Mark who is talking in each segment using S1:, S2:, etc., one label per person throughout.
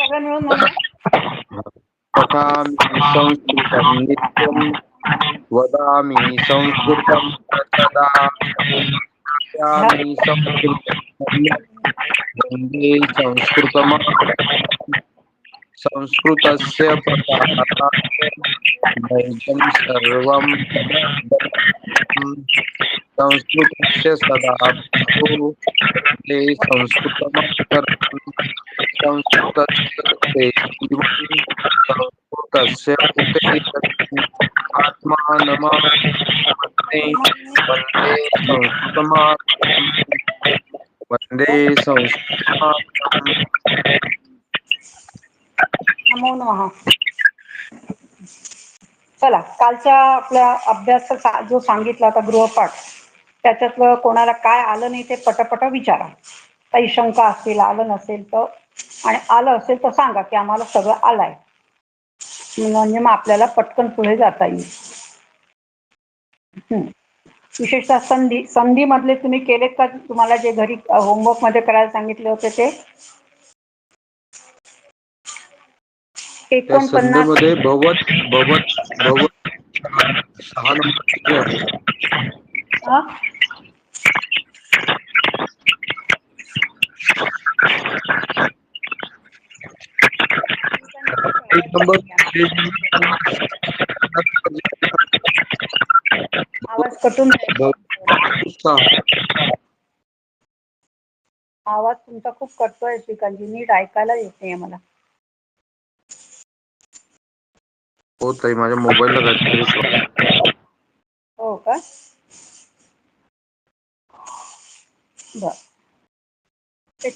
S1: सगळं मिळून म्हणा.
S2: पठामि संस्कृतं नित्यं वदामि संस्कृतं प्रचदामि संस्कृतं वन्दे संस्कृतमातरम् संस्कृतस्य प्रचारार्थं सर्वं संस्कृतस्य सदा वन्दे संस्कृतमातरम् संस्कृतस्य संस्कृतस्य आत्मानमात्मने वन्दे संस्कृतमातरम् वन्दे संस्कृतमातरम्.
S1: नमो नमः. चला, कालच्या आपल्या अभ्यास जो सांगितला होता गृहपाठ, त्याच्यातलं कोणाला काय आलं नाही ते पटापट विचारा. काही शंका असतील, आलं नसेल तर, आणि आलं असेल तर सांगा की आम्हाला सगळं आलंय, म्हणजे मग आपल्याला पटकन पुढे जाता येईल. विशेषतः संधी मधले तुम्ही केलेत का? तुम्हाला जे घरी होमवर्क मध्ये करायला सांगितले होते ते 49
S2: मध्ये भवत 6 नंबर आहे.
S1: आवाज कटून आवाज तुमचा खूप कटतोय श्रीकांतजी, नीट ऐकायला येत नाही मला.
S2: हो ताई, माझ्या मोबाईलला काहीतरी
S1: हो का? बर,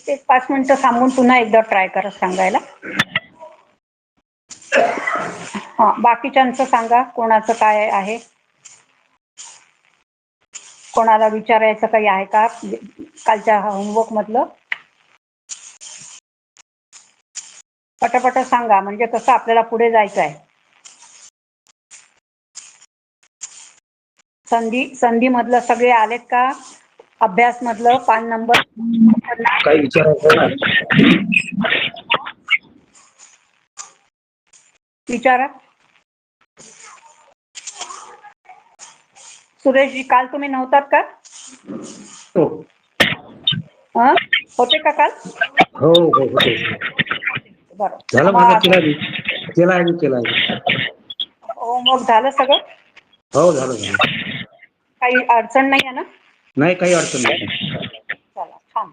S1: ते 5 मिनिटं थांबून पुन्हा एकदा ट्राय करा सांगायला. हा, बाकीच्यांचं सांगा, कोणाचं काय आहे, कोणाला विचारायचं काही आहे का कालच्या होमवर्क मधलं? पटापट सांगा, म्हणजे कसं आपल्याला पुढे जायचं आहे. संधी मधलं सगळे आलेत का? अभ्यास मधलं 5 नंबर
S2: काय विचारायचं?
S1: विचारा. सुरेशजी, काल तुम्ही नव्हतात का? होते का काल?
S3: हो हो होते.
S1: बरं,
S3: झालं माझा केला
S1: होमवर्क झालं सगळं?
S3: हो झालं.
S1: काही अडचण नाही आहे ना?
S3: नाही, काही अडचण नाही.
S1: चला, छान.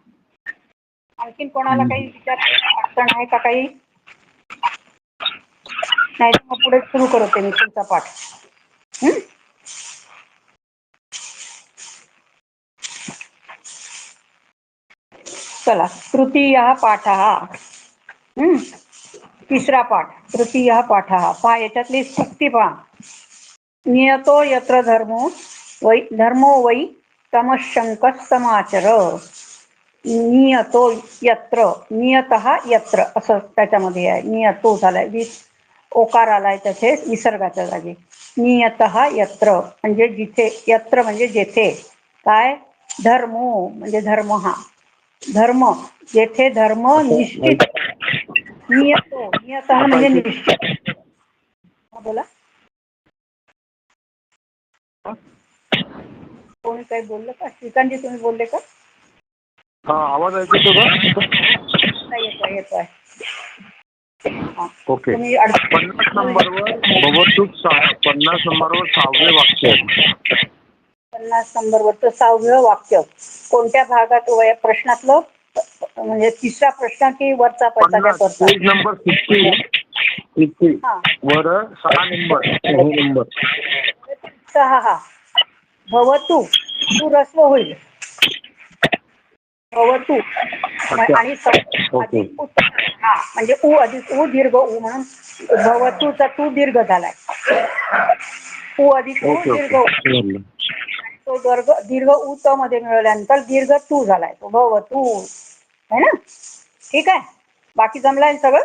S1: आणखीन कोणाला काही विचारायची अडचण आहे का काही? नाही तर मग पुढे सुरू करते मी तुमचा पाठ. चला, तृतीयः पाठः. तिसरा पाठ, तृतीयः पाठः. पहा, याच्यातली सुक्ती पहा. नियतो यत्र धर्मो वै तमशंकः समाचर. नियतो यत्र, नियतः यत्र असं त्याच्यामध्ये आहे. नियतो झालाय, ओकार आलाय त्याचे विसर्गाच्या जागी. नियतः यत्र म्हणजे जिथे, यत्र म्हणजे जेथे. काय? धर्मो म्हणजे धर्म, हा धर्म जेथे धर्म निश्चित. नियतः म्हणजे निश्चित. बोला, कोणी काही बोललं का? श्रीकांतजी, तुम्ही बोलले का?
S2: हा, आवाज ऐकू येतो का?
S1: येतोय.
S2: ओके. 50 नंबरवर 50 नंबरवर 6वे वाक्य.
S1: 50 नंबरवरचं 6वं वाक्य कोणत्या भागात प्रश्नातलं? म्हणजे तिसरा प्रश्न की वरचा पैसा?
S2: पेज नंबर 50 वर 6 नंबर.
S1: 6. भवतु, तू रस्व होईल. भवतु आणि अधिक हा म्हणजे उ अधिक उ दीर्घ उ म्हणून भवतुचा तू दीर्घ झालाय. उ अधिक उ दीर्घ उ. तो दीर्घ उ त मध्ये मिळवल्यानंतर दीर्घ तू झालाय, तो भवतु है ना. ठीक आहे, बाकी जमलाय सगळं?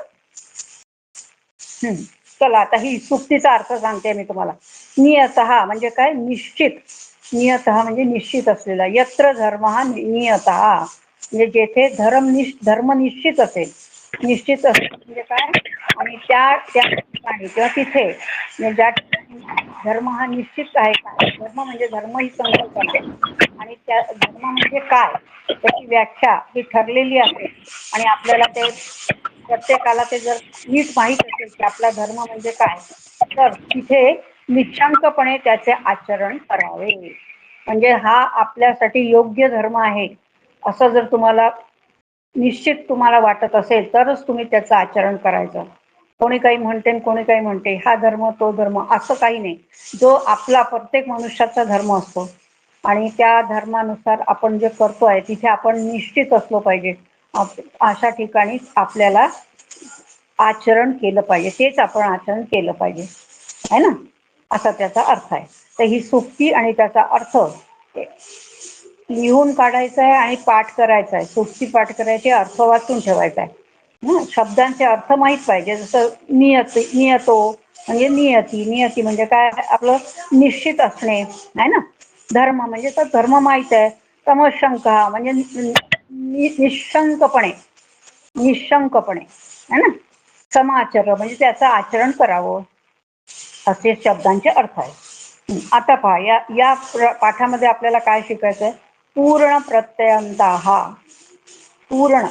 S1: चला, आता ही सुक्तीचा अर्थ सांगते मी तुम्हाला. नियतः म्हणजे काय? निश्चित. नियतः म्हणजे निश्चित असलेला. यत्र धर्म हा नियतः म्हणजे जेथे धर्म निश्चित असेल. निश्चित असणं म्हणजे काय, आणि त्या ठिकाणी किंवा तिथे म्हणजे ज्या ठिकाणी धर्म हा निश्चित आहे का, धर्म म्हणजे धर्म ही संकल्पना आणि त्या धर्म म्हणजे काय त्याची व्याख्या ही ठरलेली असेल आणि आपल्याला ते प्रत्येकाला ते जर नीट माहीत असेल की आपला धर्म म्हणजे काय, तर तिथे निशंकपणे त्याचे आचरण करावे. म्हणजे हा आपल्यासाठी योग्य धर्म आहे असं जर तुम्हाला निश्चित तुम्हाला वाटत असेल तरच तुम्ही त्याचं आचरण करायचं. कोणी काही म्हणते कोणी काही म्हणते हा धर्म तो धर्म असं काही नाही. जो आपला प्रत्येक मनुष्याचा धर्म असतो आणि त्या धर्मानुसार आपण जे करतोय तिथे आपण निश्चित असलो पाहिजे. अशा ठिकाणी आपल्याला आचरण केलं पाहिजे, तेच आपण आचरण केलं पाहिजे, है ना, असा त्याचा अर्थ आहे. तर ही सुक्ती आणि त्याचा अर्थ लिहून काढायचा आहे आणि पाठ करायचा आहे. सुक्ती पाठ करायची, अर्थ वाचून ठेवायचा आहे. शब्दांचे अर्थ माहीत पाहिजे. जसं नियतो म्हणजे नियती, नियती म्हणजे काय, आपलं निश्चित असणे आहे ना. धर्म म्हणजे तर धर्म माहीत आहे. तमशंका म्हणजे निशंकपणे, निशंकपणे है ना. समाचर म्हणजे त्याचं आचरण करावं, असे शब्दांचे अर्थ आहेत. आता पहा या पाठामध्ये आपल्याला काय शिकायचं आहे. पूर्ण प्रत्ययांताहा, पूर्ण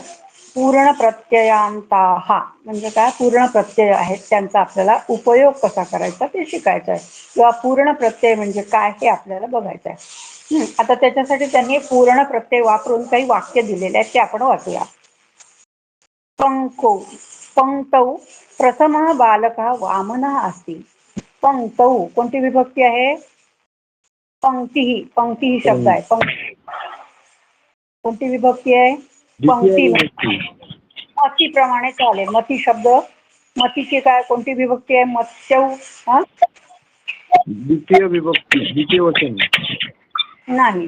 S1: पूर्ण प्रत्ययांताहा म्हणजे काय, पूर्ण प्रत्यय आहेत त्यांचा आपल्याला उपयोग कसा करायचा ते शिकायचं आहे, किंवा पूर्ण प्रत्यय म्हणजे काय हे आपल्याला बघायचं आहे. आता त्याच्यासाठी त्यांनी पूर्ण प्रत्यय वापरून काही वाक्य दिलेले आहेत ते आपण वाचूया. पंक्तौ, पंक्तौ प्रथमः बालकः वामनः अस्ति. पंक्तौ कोणती विभक्ती आहे, पंक्ती, पंक्ती ही शब्द आहे. पंक्ती कोणती विभक्ती आहे, पंक्ती. मतीप्रमाणे चालेल, मती शब्द, मतीची काय कोणती विभक्ती आहे, मत्स्यौ.
S2: द्वितीय विभक्ती, द्वितीय वचन
S1: नाही,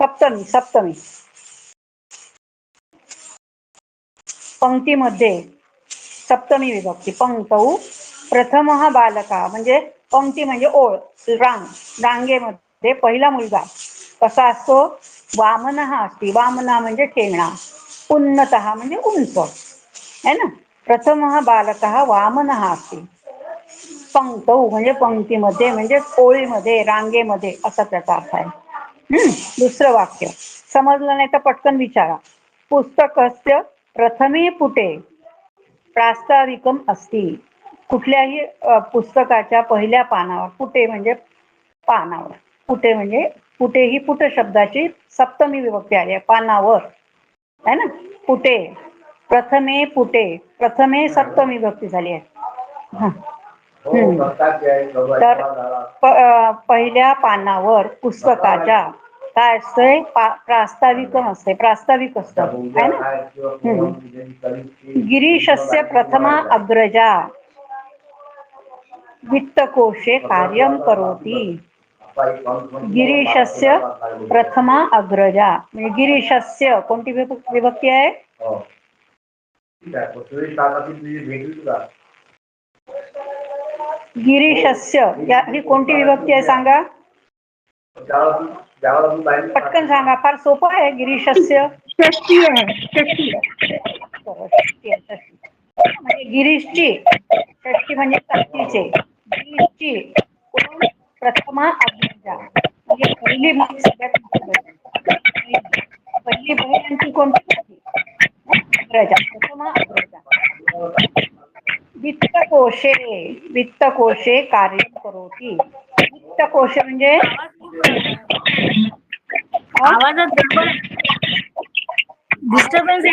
S1: सप्तमी, सप्तमी. पंक्तीमध्ये सप्तमी विभक्ती. पंक्तौ प्रथमः बालका म्हणजे पंक्ती म्हणजे ओळ, रांग, रांगेमध्ये पहिला मुलगा कसा असतो, वामनः अस्ति, वामना म्हणजे टेंगणा, उन्नतः म्हणजे उंच है ना. प्रथमः बालकः वामनः अस्ति. पंक्तौ म्हणजे पंक्तीमध्ये म्हणजे ओळीमध्ये, रांगेमध्ये असा त्याचा अर्थ आहे. दुसरं वाक्य समजलं नाही तर पटकन विचारा. पुस्तकस्य प्रथमे पुटे प्रास्ताविकम अस्ति. कुठल्याही पुस्तकाच्या पहिल्या पानावर, पुटे म्हणजे पानावर, पुटे म्हणजे पुटे ही पुट शब्दाची सप्तमी विभक्ती आली आहे, पानावर है ना. पुटे, प्रथमे पुटे, प्रथमे सप्तमी विभक्ती झाली आहे. तर पहिल्या पानावर पुस्तकाच्या काय असतंय, प्रास्ताविक असते, प्रास्ताविक असतं है ना. गिरीशस्य प्रथमा अग्रजा वित्तकोशे कार्यं करोति. गिरीशस्य प्रथमा अग्रजा म्हणजे गिरीशस्य कोणती विभक्ती आहे, गिरीशस्य ही कोणती विभक्ती आहे सांगा, पटकन सांगा, फार सोपं आहे. गिरीशस्य
S4: षष्टी आहे, षष्टी.
S1: म्हणजे गिरीशची, षष्टी म्हणजे सातीचे, गिरीशची कोण, प्रथमा अग्रजा म्हणजे पहिली मुलगी, सगळ्यात मोठी, पहिली बहीण कोणती, अग्रजा, प्रथमा अग्रजा. वित्तकोशे, वित्तकोशे कार्य करोति. वित्तकोश म्हणजे
S4: आवाजात गडबड, डिस्टर्बन्स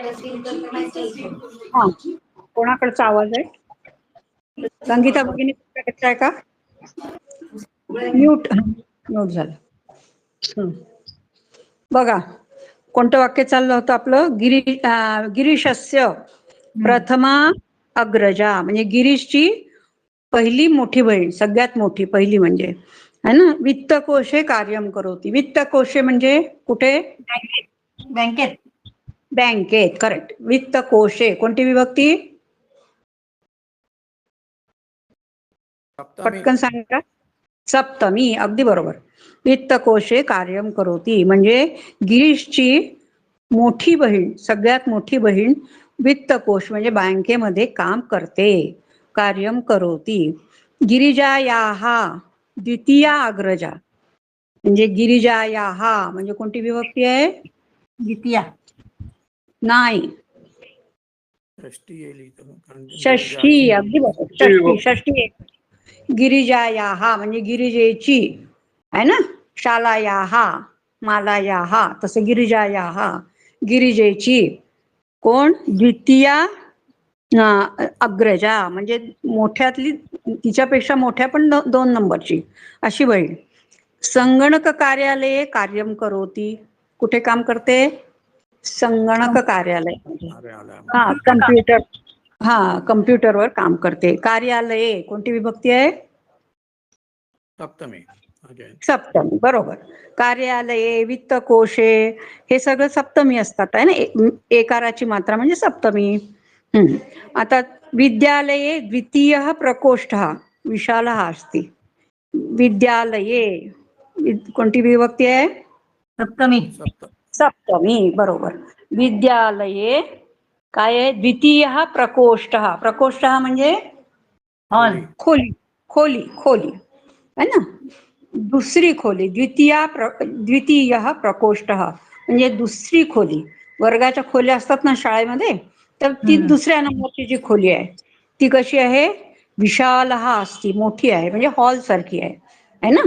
S1: हा, कोणाकडचा आवाज आहे? संगीता भगिनी तुमच्याकडचा आहे का? म्यूट म्यूट झालं. बघा, कोणतं वाक्य चाललं होतं आपलं? गिरीशस्य प्रथमा अग्रजा, म्हणजे गिरीशची पहिली मोठी बहीण, सगळ्यात मोठी पहिली म्हणजे है ना. वित्तकोशे कार्यम करोती. वित्तकोशे म्हणजे कुठे?
S4: बँकेत.
S1: बँकेत, करेक्ट. वित्तकोशे कोणती विभक्ती? पटकन सांगा. सप्तमी, अगदी बरोबर. वित्तकोशे कार्यम करोती म्हणजे गिरीशची मोठी बहीण, सगळ्यात मोठी बहीण वित्तकोश म्हणजे बँकेमध्ये काम करते. कार्यम करोती. गिरिजायाः द्वितीया अग्रजा म्हणजे गिरिजायाः म्हणजे कोणती विभक्ती आहे?
S4: द्वितीया.
S1: नाही, षष्ठी, अगदी बरोबर. षष्ठी, षष्ठी एक. गिरिजायाः म्हणजे गिरिजेची आहे ना. शालायाः, मालायाः, तसं गिरिजायाः गिरिजेची. कोण? द्वितीया अग्रजा म्हणजे मोठ्यातली, तिच्यापेक्षा मोठ्या पण 2 नंबरची अशी बहीण. संगणक कार्यालये कार्यम करोती. कुठे काम करते? संगणक कार्यालय. हा, कम्प्युटर. हा, कम्प्युटरवर काम करते. कार्यालये कोणती विभक्ती आहे?
S3: सप्तमी.
S1: सप्तमी, बरोबर. कार्यालये, वित्तकोशे हे सगळं सप्तमी असतात आहे ना. एकाराची मात्रा म्हणजे सप्तमी. आता विद्यालये द्वितीय प्रकोष्ठ विशालः अस्ति. विद्यालये कोणती विभक्ती आहे?
S4: सप्तमी.
S1: सप्तमी, बरोबर. विद्यालये काय आहे? द्वितीय प्रकोष्ठ. प्रकोष्ठ म्हणजे
S4: हॉल.
S1: खोली, खोली, खोली है ना. दुसरी खोली. द्वितीय प्रकोष्ठ म्हणजे दुसरी खोली. वर्गाच्या खोल्या असतात ना शाळेमध्ये, तर ती दुसऱ्या नंबरची जी खोली आहे ती कशी आहे? विशालः अस्ति, मोठी आहे म्हणजे हॉल सारखी आहे ना.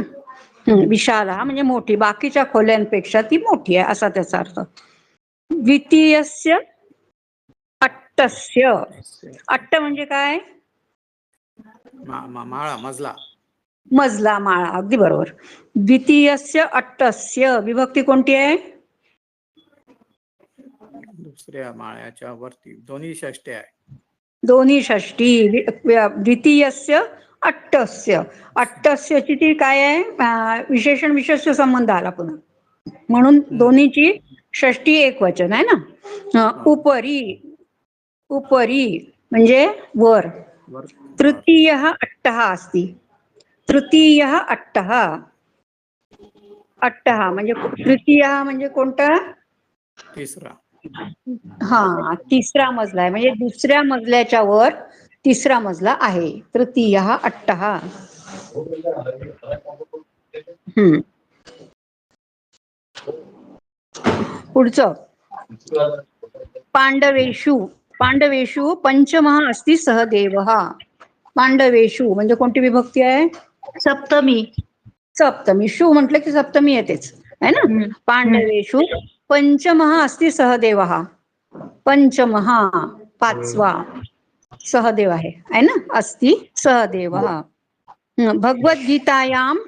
S1: विशालः म्हणजे मोठी, बाकीच्या खोल्यांपेक्षा ती मोठी आहे असा त्याचा अर्थ. द्वितीयस्य अट्टस्य. अट्ट म्हणजे काय?
S3: माळा, मजला.
S1: मजला, माळा, अगदी बरोबर. द्वितीयस्य अट्टस्य विभक्ती कोणती आहे?
S3: दुसऱ्या माळ्याच्या वरती. दोन्ही षष्टी आहे.
S1: दोन्ही षष्टी. द्वितीयस्य अट्टस्य. अट्टस्यची ती काय आहे? विशेषण विशेष संबंध आला पुन्हा, म्हणून दोन्हीची षष्टी एक वचन आहे ना. उपरी, उपरी म्हणजे वर. तृतीय अट्टः अस्ति. तृतीय अट्टः. अट्टः म्हणजे तृतीय म्हणजे कोणता?
S3: तिसरा.
S1: हा, तिसरा मजला आहे म्हणजे दुसऱ्या मजल्याच्या वर तिसरा मजला आहे. तृतीय अट्टः. पुढचं. पांडवेषु. पांडवेषु पंचमः अस्ति सहदेवः. पांडवेषु म्हणजे कोणती विभक्ती आहे?
S4: सप्तमी.
S1: सप्तमी. शु म्हटलं की सप्तमी येतेच है ना. पांडवेषु पंचमः अस्ति सहदेवः. पंचमः पाचवा सहदेव आहे ना. अस्ति सहदेवः. भगवद्गीतायाम.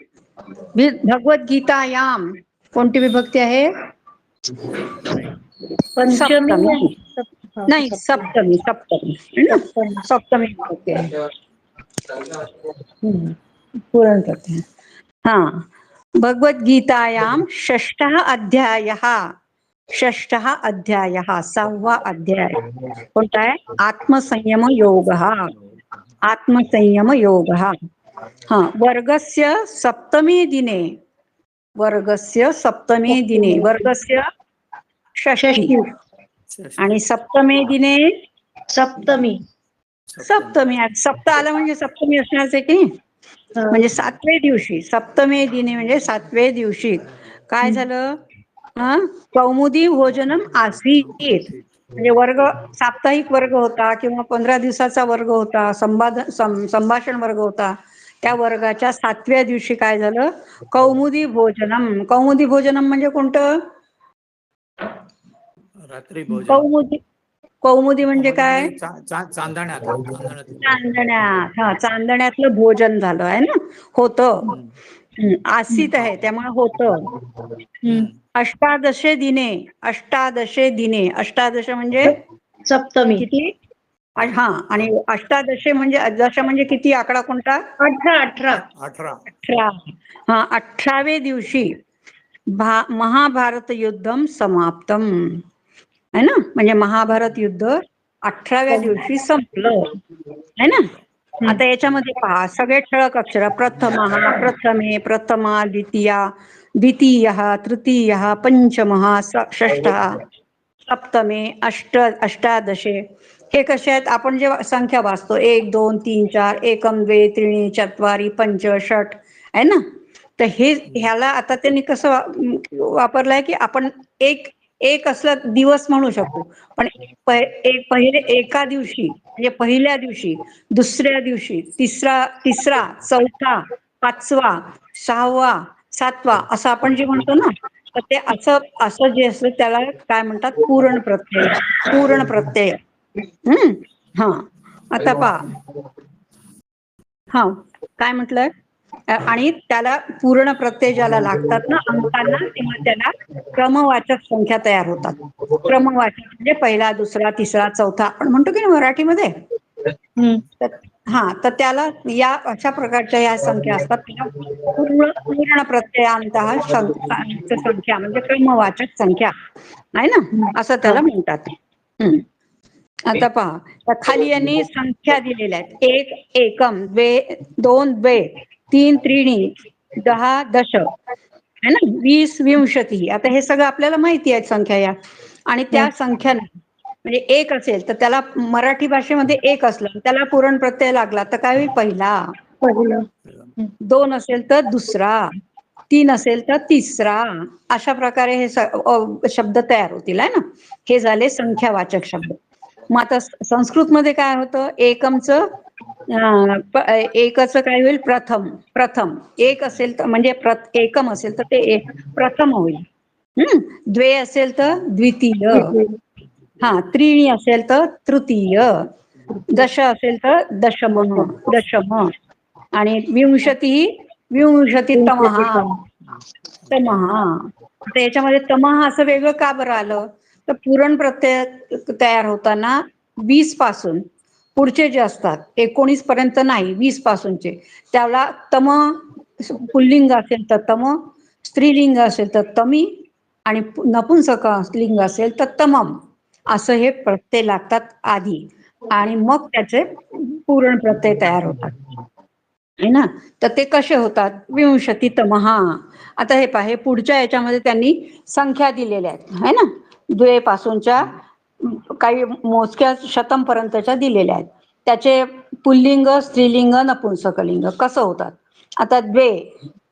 S1: भगवद्गीतायाम कोणती विभक्ती आहे? सप्तमी. नाही, सप्तमी, सप्तमी है ना. सप्तमी विभक्ती आहे. पूर्ण करते हैं. हाँ, भगवद्गीतायाम षष्ठः अध्यायः. षष्ठः अध्यायः, 6वा अध्याय कोणता आहे? आत्मसंयम योगः. आत्मसंयम योगः. हाँ, वर्गस्य सप्तमी दिने. वर्गस्य सप्तमी दिने. वर्गस्य षष्ठी आणि सप्तमी दिने
S4: सप्तमी.
S1: सप्तमी. सप्त आलं म्हणजे सप्तमी असणारच आहे की नाही. म्हणजे 7व्या दिवशी. सप्तमी दिने म्हणजे 7व्या दिवशी काय झालं? कौमुदी भोजनम आसीत म्हणजे वर्ग, साप्ताहिक वर्ग होता किंवा 15 दिवसाचा वर्ग होता, संभाषण वर्ग होता. त्या वर्गाच्या 7व्या दिवशी काय झालं? कौमुदी भोजनम. कौमुदी भोजनम म्हणजे कोणतं?
S3: रात्री भोजन.
S1: कौमुदी कौमुदी म्हणजे काय? चांदण्यात. हा, चांदण्यातलं भोजन झालं आहे ना, होतं. आसीत आहे त्यामुळे होतं. अष्टादशे दिने, अष्टादशे दिने, अष्टादश म्हणजे
S4: सप्तमी.
S1: किती? हा, आणि अष्टादशे म्हणजे दश म्हणजे किती, आकडा कोणता?
S4: 18.
S1: 18. हा, 18व्या दिवशी महाभारत युद्धम समाप्तम है ना, म्हणजे महाभारत युद्ध 18व्या दिवशी संपलं है ना. आता याच्यामध्ये पहा, सगळे ठळक अक्षर: प्रथमः, प्रथमे, प्रथमा, द्वितीया, द्वितीयः, तृतीयः, पंचमः, षष्ठः, सप्तमे, अष्टादशे. हे कसे आहेत? आपण जेव्हा संख्या वाचतो 1 2 3 4, एकम द्वे त्रीणि चत्वारि पंच षट आहे ना, तर हे ह्याला आता त्यांनी कसं वापरलंय की आपण एक एक असला दिवस म्हणू शकतो, पण पहिले एका दिवशी म्हणजे पहिल्या दिवशी, दुसऱ्या दिवशी, तिसरा, चौथा, पाचवा, सहावा, सातवा असं आपण जे म्हणतो ना, तर ते असं जे असतं त्याला काय म्हणतात? पूर्ण प्रत्यय. पूर्ण प्रत्यय. हा, आता पहा. हा, काय म्हटलंय? आणि त्याला पूर्ण प्रत्यय ज्याला लागतात ना अंकांना, तेव्हा त्याला क्रमवाचक संख्या तयार होतात. क्रमवाचक म्हणजे पहिला, दुसरा, तिसरा, चौथा आपण म्हणतो की ना मराठीमध्ये. हा, तर त्याला या अशा प्रकारच्या या संख्या असतात, त्याला पूर्ण प्रत्ययांतः संख्या म्हणजे क्रमवाचक संख्या आहे ना, असं त्याला म्हणतात. आता पहा, त्या खाली यांनी संख्या दिलेल्या आहेत: 1 एकम, द्वे 2 द्वे, 3 त्रीणि, 10 दश है ना, 20 विंशती. आता हे सगळं आपल्याला माहिती आहे संख्या या, आणि त्या संख्या म्हणजे एक असेल तर त्याला मराठी भाषेमध्ये एक असलं त्याला पूर्ण प्रत्यय लागला तर काय होईल? पहिला. 2 असेल तर दुसरा, 3 असेल तर तिसरा. अशा प्रकारे हे शब्द तयार होतील आहे ना. हे झाले संख्यावाचक शब्द. मग आता संस्कृतमध्ये काय होतं? एकमचं एकच काय होईल? प्रथम. एक असेल तर म्हणजे एकम असेल तर ते प्रथम होईल. द्वे असेल तर द्वितीय. हा, त्रीणी असेल तर तृतीय. दश असेल तर दशम. आणि विंशतितमः. आता याच्यामध्ये तमः असं वेगळं का बरं आलं? तर पूर्ण प्रत्यय तयार होताना 20 पासून पुढचे जे असतात 19 पर्यंत नाही, 20 पासूनचे, त्याला तम, पुल्लिंग असेल तर तम, स्त्रीलिंग असेल तर तमी, आणि नपुंसक लिंग असेल तर तमम, असं हे प्रत्यय लागतात आधी, आणि मग त्याचे पूर्ण प्रत्यय तयार होतात है ना. तर ते कसे होतात? विंशतितमः. आता हे पहा, हे पुढच्या याच्यामध्ये त्यांनी संख्या दिलेल्या आहेत है ना, द्वे पासूनच्या काही मोजक्या शतम पर्यंतच्या दिलेल्या आहेत. त्याचे पुल्लिंग, स्त्रीलिंग, नपुंसकलिंग कसं होतात? आता द्वे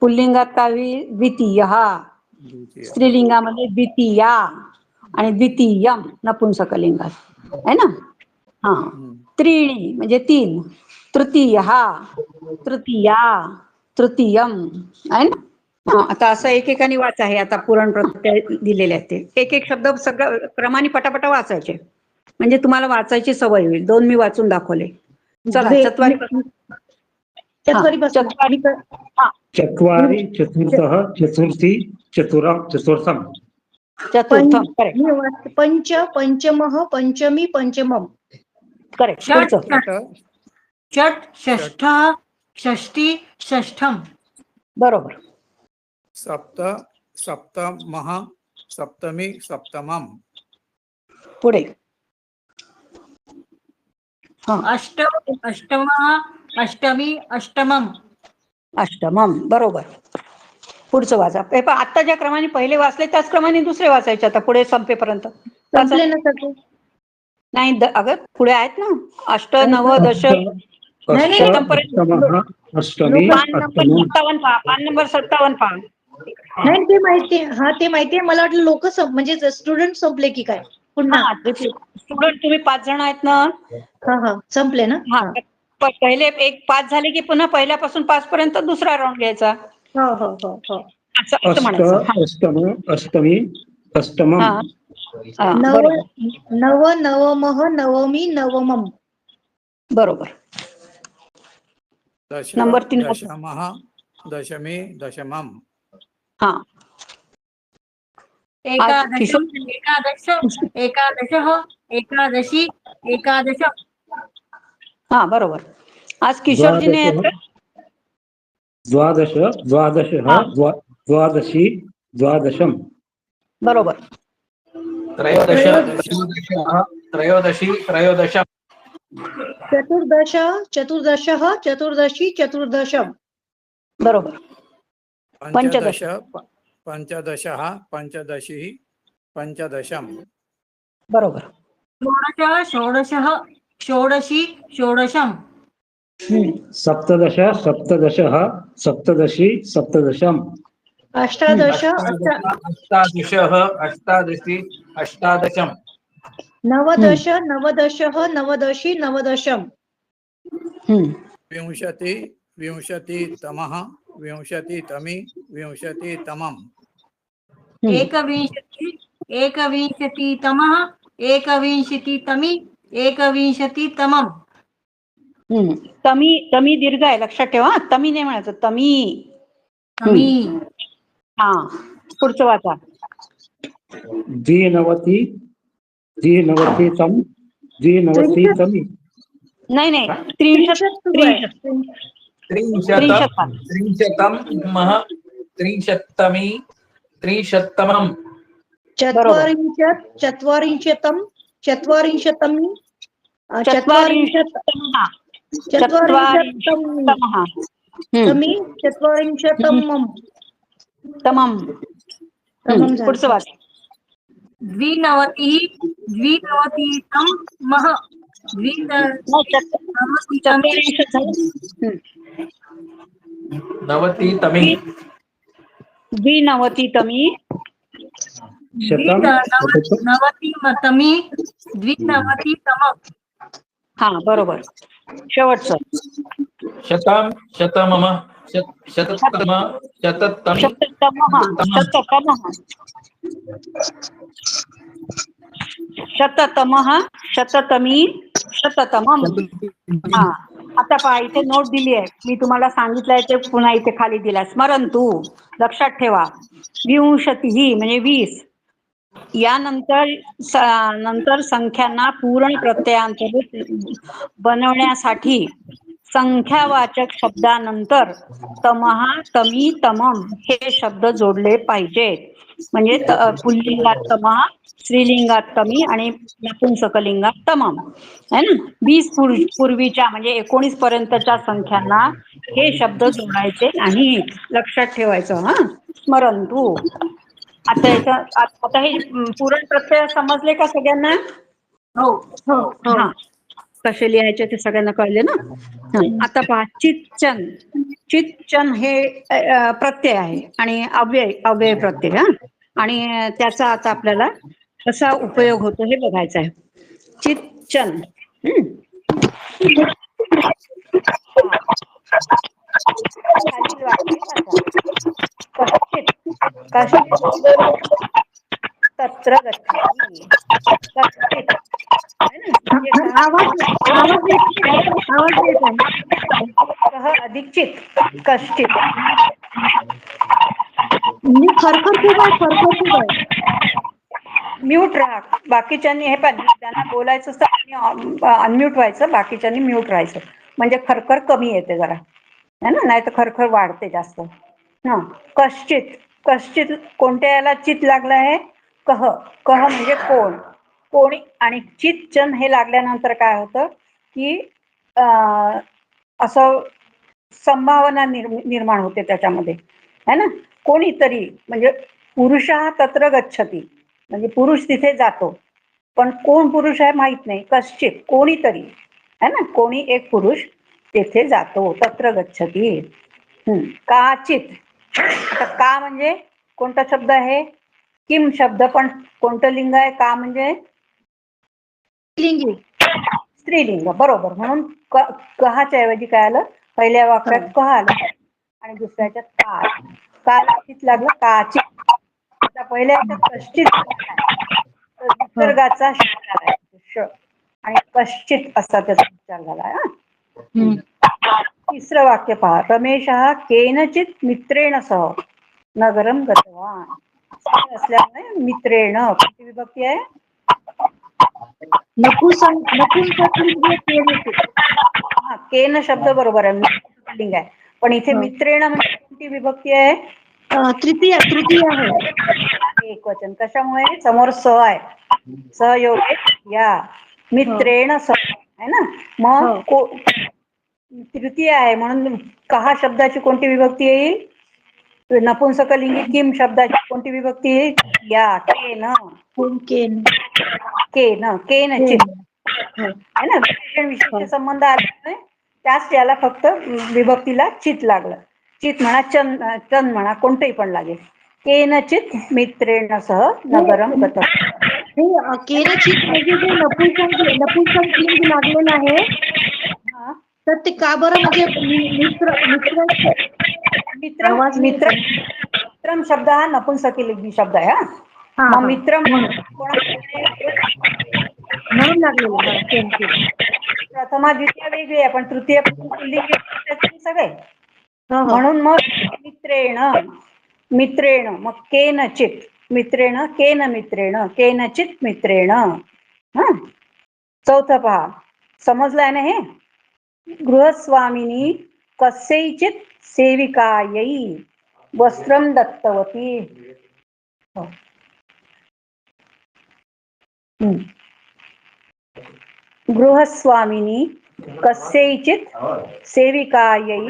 S1: पुल्लिंगात काय होईल? द्वितीय. स्त्रीलिंगामध्ये द्वितीया, आणि द्वितीयम नपुंसकलिंगात है ना. हा, त्रीणी म्हणजे 3, तृतीय, तृतीया, तृतीयम आहे ना. आता असं एकेकाने वाच आहे. आता पूर्ण प्रत्यय दिलेले आहेत ते एक एक शब्द सगळं क्रमाने पटापटा वाचायचे, म्हणजे तुम्हाला वाचायची सवय होईल. 2 मी वाचून दाखवले. चला, चत्वारी
S2: चत्वारि, चतुर्थः, चतुर्थी, चतुर्थम.
S1: चतुर्थम. करेक्ट.
S4: पंच, पंचमः, पंचमी, पंचमम.
S1: करेक्ट. पुढचं
S4: षट, षष्ठ, षष्टी, षष्ठम.
S1: बरोबर.
S3: सप्तमः, सप्तमी, सप्तमम.
S1: पुढे
S4: अष्टमः, अष्टमी, अष्टमम.
S1: अष्टमम. बरोबर. पुढचं वाचा. आता ज्या क्रमाने पहिले वाचले त्याच क्रमाने दुसरे वाचायचे. आता पुढे संपेपर्यंत
S4: संपले ना सगळे?
S1: नाही, अगं पुढे आहेत ना, 8 9 10
S2: अष्टमी,
S1: 5 नंबर 57 पहा.
S4: नाही, ते माहिती. हा, ते माहितीये. मला वाटलं लोक म्हणजे स्टुडंट संपले की काय पुन्हा.
S1: स्टुडंट तुम्ही 5 जण आहेत ना.
S4: हा, संपले ना.
S1: हा, पहिले एक 5 झाले की पुन्हा पहिल्यापासून 5 पर्यंत दुसरा राऊंड घ्यायचा.
S4: हो.
S1: असं म्हणायचं.
S2: अष्टमी, अष्टमम,
S4: नव
S1: बरोबर
S4: नव नवमः नवमी नवमम.
S1: बरोबर.
S3: दश
S1: नंबर 3
S3: दशमः दशमी दशमम.
S1: हा
S5: एकादशम एकादश एकादशः एकादशी एकादश.
S1: हा बरोबर. आज किशोरजीने येत
S2: द्वादश द्वादशः
S1: हा
S2: द्वादशी द्वादशम.
S1: बरोबर.
S6: त्रयोदश
S3: त्रयोदश
S6: त्रयोदशः त्रयोदशी त्रयोदश.
S4: चतुर्दश चतुर्दशः चतुर्दशी चतुर्दशम.
S1: बरोबर. पंचदश.
S3: पंचदशः पंचदशी पंचदशम.
S1: बरोबर.
S5: षोडश षोडशः षोडशी षोडशम.
S2: सप्तदश सप्तदशः सप्तदशी सप्तदशम.
S4: अष्टादश
S6: अष्टादशः अष्टादशी अष्टादशम.
S4: नवदश नवदशः नवदशी नवदशम.
S3: विंशति विंशतितमः विंशतितमी विंशतितमम्.
S5: एकविंशति एकविंशतितमः एकविंशतितमी एकविंशतितमम्.
S1: तमी तमी दीर्घ आहे लक्षात ठेवा. तमी नाही म्हणायचं तमी.
S5: तमी.
S1: हा पुढचं वाचा.
S2: द्विनवति द्विनवतितम द्विनवतितमी.
S1: नाही नाही त्रिंशत त्रिंशत
S6: त्रिंशतम त्रिंशतमः त्रिंशत्तमी त्रिंशत्तमम्.
S4: चत्वारिंशत् चत्वारिंशतम चत्वारिंशतमी चत्वारिंशत् चत्वारिंशत्तमी तमी चत्वारिंशतमम.
S1: तमम.
S4: तमम झालं.
S1: पुढचं वाचा.
S5: द्विनवतिः द्विनवतितमः
S1: चत्वारिंशत
S6: नवतितमी
S1: द्विनवतितमी
S2: शतम
S5: नवतितमी द्विनवतितमम्.
S1: हा बरोबर. शेवटचं.
S6: शतम शतमम शततम शततमी
S1: शततमः शततमी शततमम. हा आता पहा इथे नोट दिली आहे. मी तुम्हाला सांगितलंय ते पुन्हा इथे खाली दिला. स्मरंतु लक्षात ठेवा. विंशतिः म्हणजे 20. यानंतर नंतर संख्यांना पूर्ण प्रत्ययांतर्गत बनवण्यासाठी संख्यावाचक शब्दानंतर तमहा तमी तमम हे शब्द जोडले पाहिजेत. म्हणजे पुल्लिंगात तमहा स्त्रीलिंगात तमी आणि नपुंसकलिंगात तमम है ना. 20 पूर्वीच्या म्हणजे 19 पर्यंतच्या संख्यांना हे शब्द जोडायचे नाही. लक्षात ठेवायचं. हा स्मरंतु. आता हे पूर्ण प्रत्यय समजले का सगळ्यांना?
S5: हो
S4: हो
S1: हा कसे लिहायचे ते सगळ्यांना कळले ना. आता पहा चितचन. चितचन हे प्रत्यय आहे आणि अव्यय प्रत्यय. हा आणि त्याचा आता आपल्याला कसा उपयोग होतो हे बघायचं आहे. चितचन. खालील वाक्य कश्चित कश्चित तत्र गच्छति. कश्चित
S4: आवाज येत आहे.
S1: कः अधिकचित कश्चित.
S4: मी खरखर खूप आहे.
S1: म्यूट राहा. बाकीच्यांनी हे पण त्यांना बोलायचं असतं अनम्यूट व्हायचं. बाकीच्यांनी म्यूट राहायचं म्हणजे खरखर कमी येते जरा है ना. नाही तर खरखर वाढते जास्त. हा कश्चित. कश्चित कोणत्या याला चित लागलं आहे? कह. कह म्हणजे कोण कोणी. आणि चितचन हे लागल्यानंतर काय होतं की असं संभावना निर्माण होते त्याच्यामध्ये है ना. कोणीतरी म्हणजे पुरुषः तत्र गच्छति म्हणजे पुरुष तिथे जातो. पण कोण पुरुष आहे माहित नाही. कश्चित कोणीतरी है ना. कोणी एक पुरुष तेथे जातो. तत्र गच्छति. काचित. आता का म्हणजे कोणता शब्द आहे? किम शब्द. पण कोणतं लिंग आहे? का म्हणजे
S4: लिंगी
S1: स्त्रीलिंग. बरोबर. म्हणून कहाच्या ऐवजी काय आलं? पहिल्या वाक्यात कह आलं आणि दुसऱ्याच्यात का. काचित लागलं. काचित. आता पहिल्या याच्यात कश्चित. निसर्गाचा श झालाय श आणि कश्चित असा त्याचा उच्चार झालाय.
S4: हम्म.
S1: तिसरं वाक्य पहा. रमेश हा केनचित मित्रेण सह नगरम गतवान. असल्यामुळे मित्रेण किती विभक्ती आहे? हा केन शब्द बरोबर आहे, लिंग आहे. पण इथे मित्रेण म्हणजे कोणती विभक्ती आहे?
S4: तृतीय आहे.
S1: एक वचन. कशामुळे? समोर स आहे. सहयोगे या मित्रेण स आहे ना. मग तृतीय आहे म्हणून कहा शब्दाची कोणती विभक्ती येईल? नपुंसकलिंगी किम शब्दाची कोणती विभक्ती येईल? या केन केनचित आहे ना. विशेषण विशेष संबंध आल्यामुळे त्याच याला फक्त विभक्तीला चित लागलं. चित म्हणा, चंद म्हणा, कोणतंही पण लागेल. केनचित मित्रेण सह नगरम गत.
S4: केनचित म्हणजे जे नपुंसक लिंग लागलेलं आहे तर ते का बरं? म्हणजे
S1: मित्रम शब्द हा नपुंसकलिंगी शब्द आहे. मग मित्रम
S4: म्हणून लागलेलं.
S1: प्रथमा द्वितीय वेगळी आहे पण तृतीय पुल्लिंगी सगळे. म्हणून मग मित्रेण मग केनचित मित्रेण केनचित मित्रेण. चौथं पहा. समजलंय ना हे? गृहस्वामिनी कस्यैचित सेविकायै वस्त्रं दत्तवती. गृहस्वामिनी कस्यैचित सेविकायै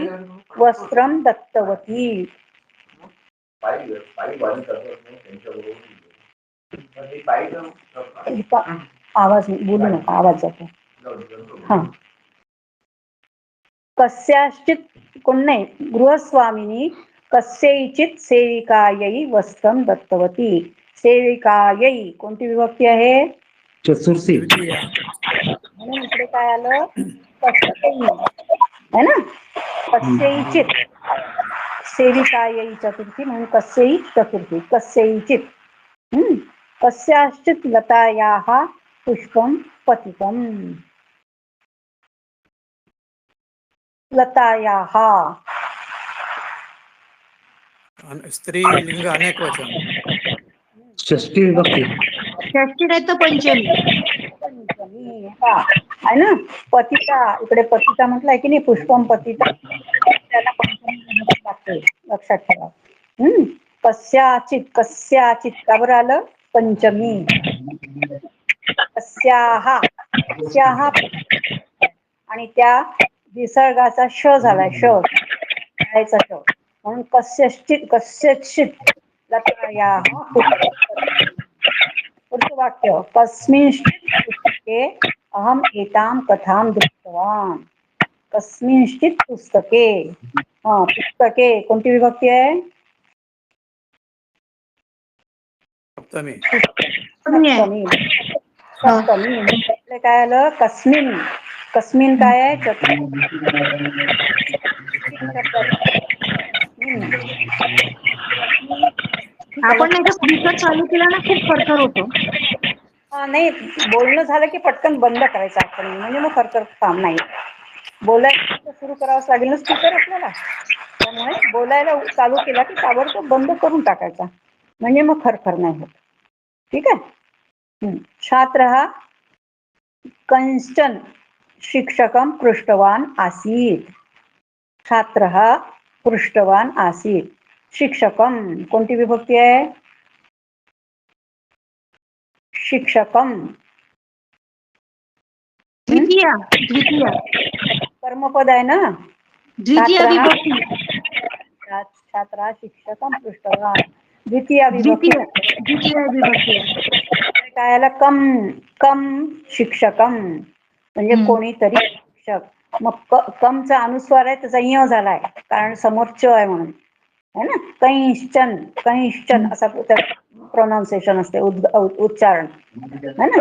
S1: वस्त्रं दत्तवती. आवाज बोलू नका, आवाज जातो. हा. कस्याश्चित कोण नाही. गृहस्वामिनी कस्यैचित सेविकायै वस्त्रं दत्तवती. सेविकायै कोणती विभक्ती आहे?
S2: चतुर्थी.
S1: म्हणून इकडे काय आलं? कस्यै है ना. कस्यैचित सेविकायै चतुर्थी म्हणून कस्यै चतुर्थी. कस्यैचित. कस्याश्चित लतायाः पुष्पं पतितम्. लतायाः
S3: स्त्रीलिंग अनेक वचन.
S2: षष्ठी विभक्ती.
S4: षष्ठी नाही तर पंचमी
S1: आहे ना. पतिता इकडे पतिता म्हटलंय की नाही. पुष्पम पतिता त्याला पंचमी लागते, लक्षात ठेवा. कस्याचित का बरं आलं? पंचमी. कस्याहा आणि त्या विसर्गाचा श झालाय. श म्हणून कस्यचित लतायाः पुढचं वाक्य. कस्मिंश्चित् पुस्तके अहम एतां कथां दृष्टवान. कस्मिंश्चित् पुस्तके. पुस्तके कोणती विभक्ती आहे?
S3: सप्तमी.
S1: सप्तमी. काय आलं? कस्मिन काय आहे?
S4: आपण नाही का स्पीकर चालू केला ना, खूप खरखर होतो.
S1: नाही, बोलणं झालं की पटकन बंद करायचं आपण, म्हणजे मग खरखर काम नाही. बोलायला सुरू करावंच लागेल ना स्पीकर आपल्याला. त्यामुळे बोलायला चालू केला की ताबडतोब बंद करून टाकायचा, म्हणजे मग खरखर नाही होत. ठीक आहे. छात्रः कंश्चन शिक्षकं पृष्टवान आसीत्. छात्रः पृष्टवान आसीत्. शिक्षकम कोणती विभक्ती आहे? शिक्षकम.
S4: द्वितीय
S1: कर्मपद आहे ना.
S4: द्वितीय विभक्ती.
S1: छात्रा शिक्षकम पृष्टवान. द्वितीय विभक्ती. काय आला? कम शिक्षकम म्हणजे कोणीतरी शिक्षक. मग कमचा अनुस्वार आहे, त्याचा य झालाय कारण समोर च आहे म्हणून, है ना. कैश्चन असा प्रोनाउन्सिएशन असते, उच्चारण, है ना.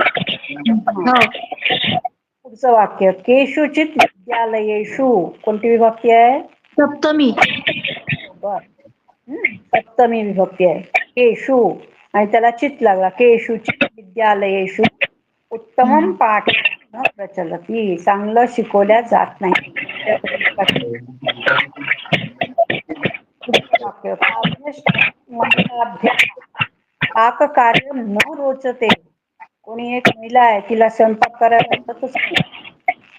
S1: पुढचं वाक्य. केषुचित विद्यालयेषु कोणती विभक्ती आहे?
S4: सप्तमी.
S1: सप्तमी विभक्ती आहे. केषु आणि त्याला चित लागला. केषुचित विद्यालयेषु उत्तमं पाठ न प्रचलति. चांगलं शिकवल्या जात नाही. वाक्य. पाककार्य न रोचते. कोणी एक महिला आहे, तिला स्वयंपाक करायला आवडतच नाही.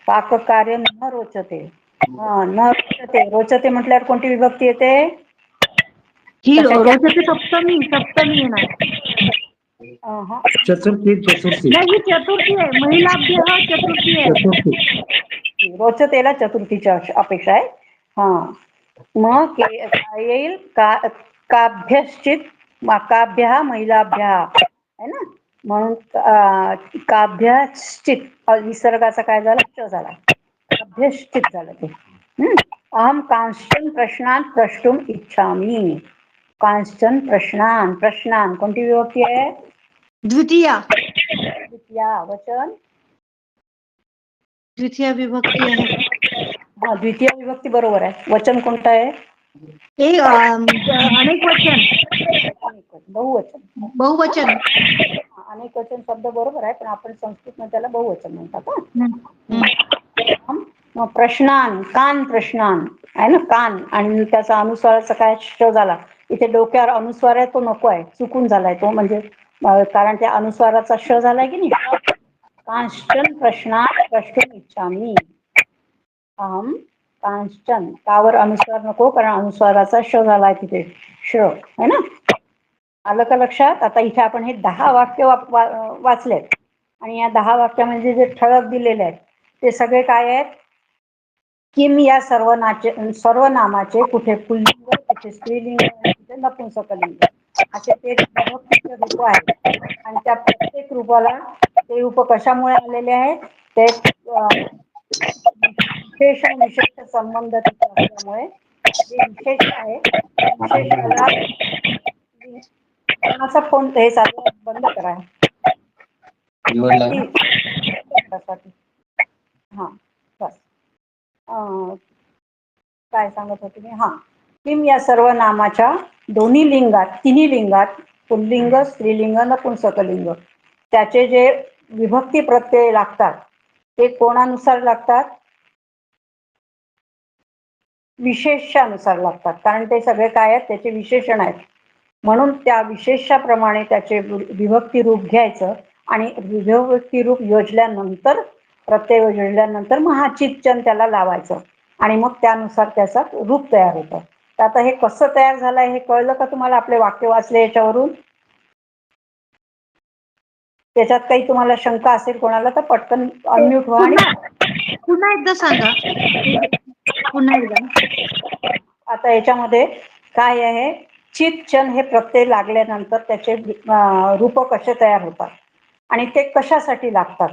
S1: पाककार्य न रोचते. न रोचते. रोचते म्हटल्यावर कोणती विभक्ती येते?
S4: ही रोचते सप्तमी येणार.
S2: चतुर्थी चतुर्थी
S4: नाही, ही चतुर्थी आहे. महिलाभ्य चतुर्थी आहे.
S2: चतुर्थी
S1: रोचतेला चतुर्थीची अपेक्षा आहे. मग काय येईल? काभ्यश्चित काभ्य महिलाभ्य आहे ना. म्हणून काभ्यश्चित विसर्गाचा काय झाला? च झाला. काभ्यश्चित झालं ते. अहम कांश्चन प्रश्नान प्रष्टुम इच्छामी. कांश्चन प्रश्नान. प्रश्नान कोणती विभक्ती आहे?
S4: द्वितीया
S1: वचन
S4: द्वितीय विभक्ती आहे.
S1: द्वितीय विभक्ती बरोबर आहे. वचन कोणतं आहे?
S4: अनेक वचन, बहुवचन.
S1: अनेक वचन शब्द बरोबर आहे, पण आपण संस्कृत मध्ये त्याला बहुवचन म्हणतात. मग प्रश्नान, कान प्रश्नान आहे ना. कान आणि त्याचा अनुस्वाराचा काय श झाला. इथे डोक्यावर अनुस्वार आहे, तो नको आहे, चुकून झालाय तो. म्हणजे कारण त्या अनुस्वाराचा श झालाय की नाही. कांश्चन प्रश्नान प्रष्टुम इच्छामी. अहम कांश्चन. कावर अनुस्वार नको, कारण अनुस्वाराचा श झालाय तिथे. श है ना. आलं का लक्षात? आता इथे आपण हे 10 वाक्य वाचलेत आणि या 10 वाक्यामध्ये जे ठळक दिलेले आहेत ते सगळे काय आहेत? किम या सर्वनामाचे कुठे पुल्लिंग, कुठे स्त्रीलिंग, कुठे नपुंसकलिंग असे ते विभक्तीचे रूप आहेत. आणि त्या प्रत्येक रूपाला ते रूप कशामुळे आलेले आहेत? ते विशेष आणि विशेष संबंध असल्यामुळे जे विशेष आहे विशेषाला. कोणाचा फोन हे चालू बंद करा. हा बस. काय सांगत होते मी? किम या सर्व नामाच्या दोन्ही लिंगात, तिन्ही लिंगात, पुल्लिंग, स्त्रीलिंग, नपुंसकलिंग त्याचे जे विभक्ती प्रत्यय लागतात ते कोणानुसार लागतात? विशेषानुसार लागतात. कारण ते सगळे काय आहेत? त्याचे विशेषण आहेत. म्हणून त्या विशेषाप्रमाणे त्याचे विभक्ती रूप घ्यायचं आणि विभक्ती रूप योजल्यानंतर, प्रत्यय योजल्यानंतर मग हा चितचन त्याला लावायचं आणि मग त्यानुसार त्याचा रूप तयार होतं. तर आता हे कसं तयार झालंय हे कळलं का तुम्हाला? आपले वाक्य वाचले याच्यावरून. त्याच्यात काही तुम्हाला शंका असेल कोणाला तर पटकन अनम्यूट व्हा आणि
S4: पुन्हा एकदा सांगा. पुन्हा एकदा.
S1: आता याच्यामध्ये काय आहे? चितचन हे प्रत्यय लागल्यानंतर त्याचे रूप कसे तयार होतात आणि ते कशासाठी लागतात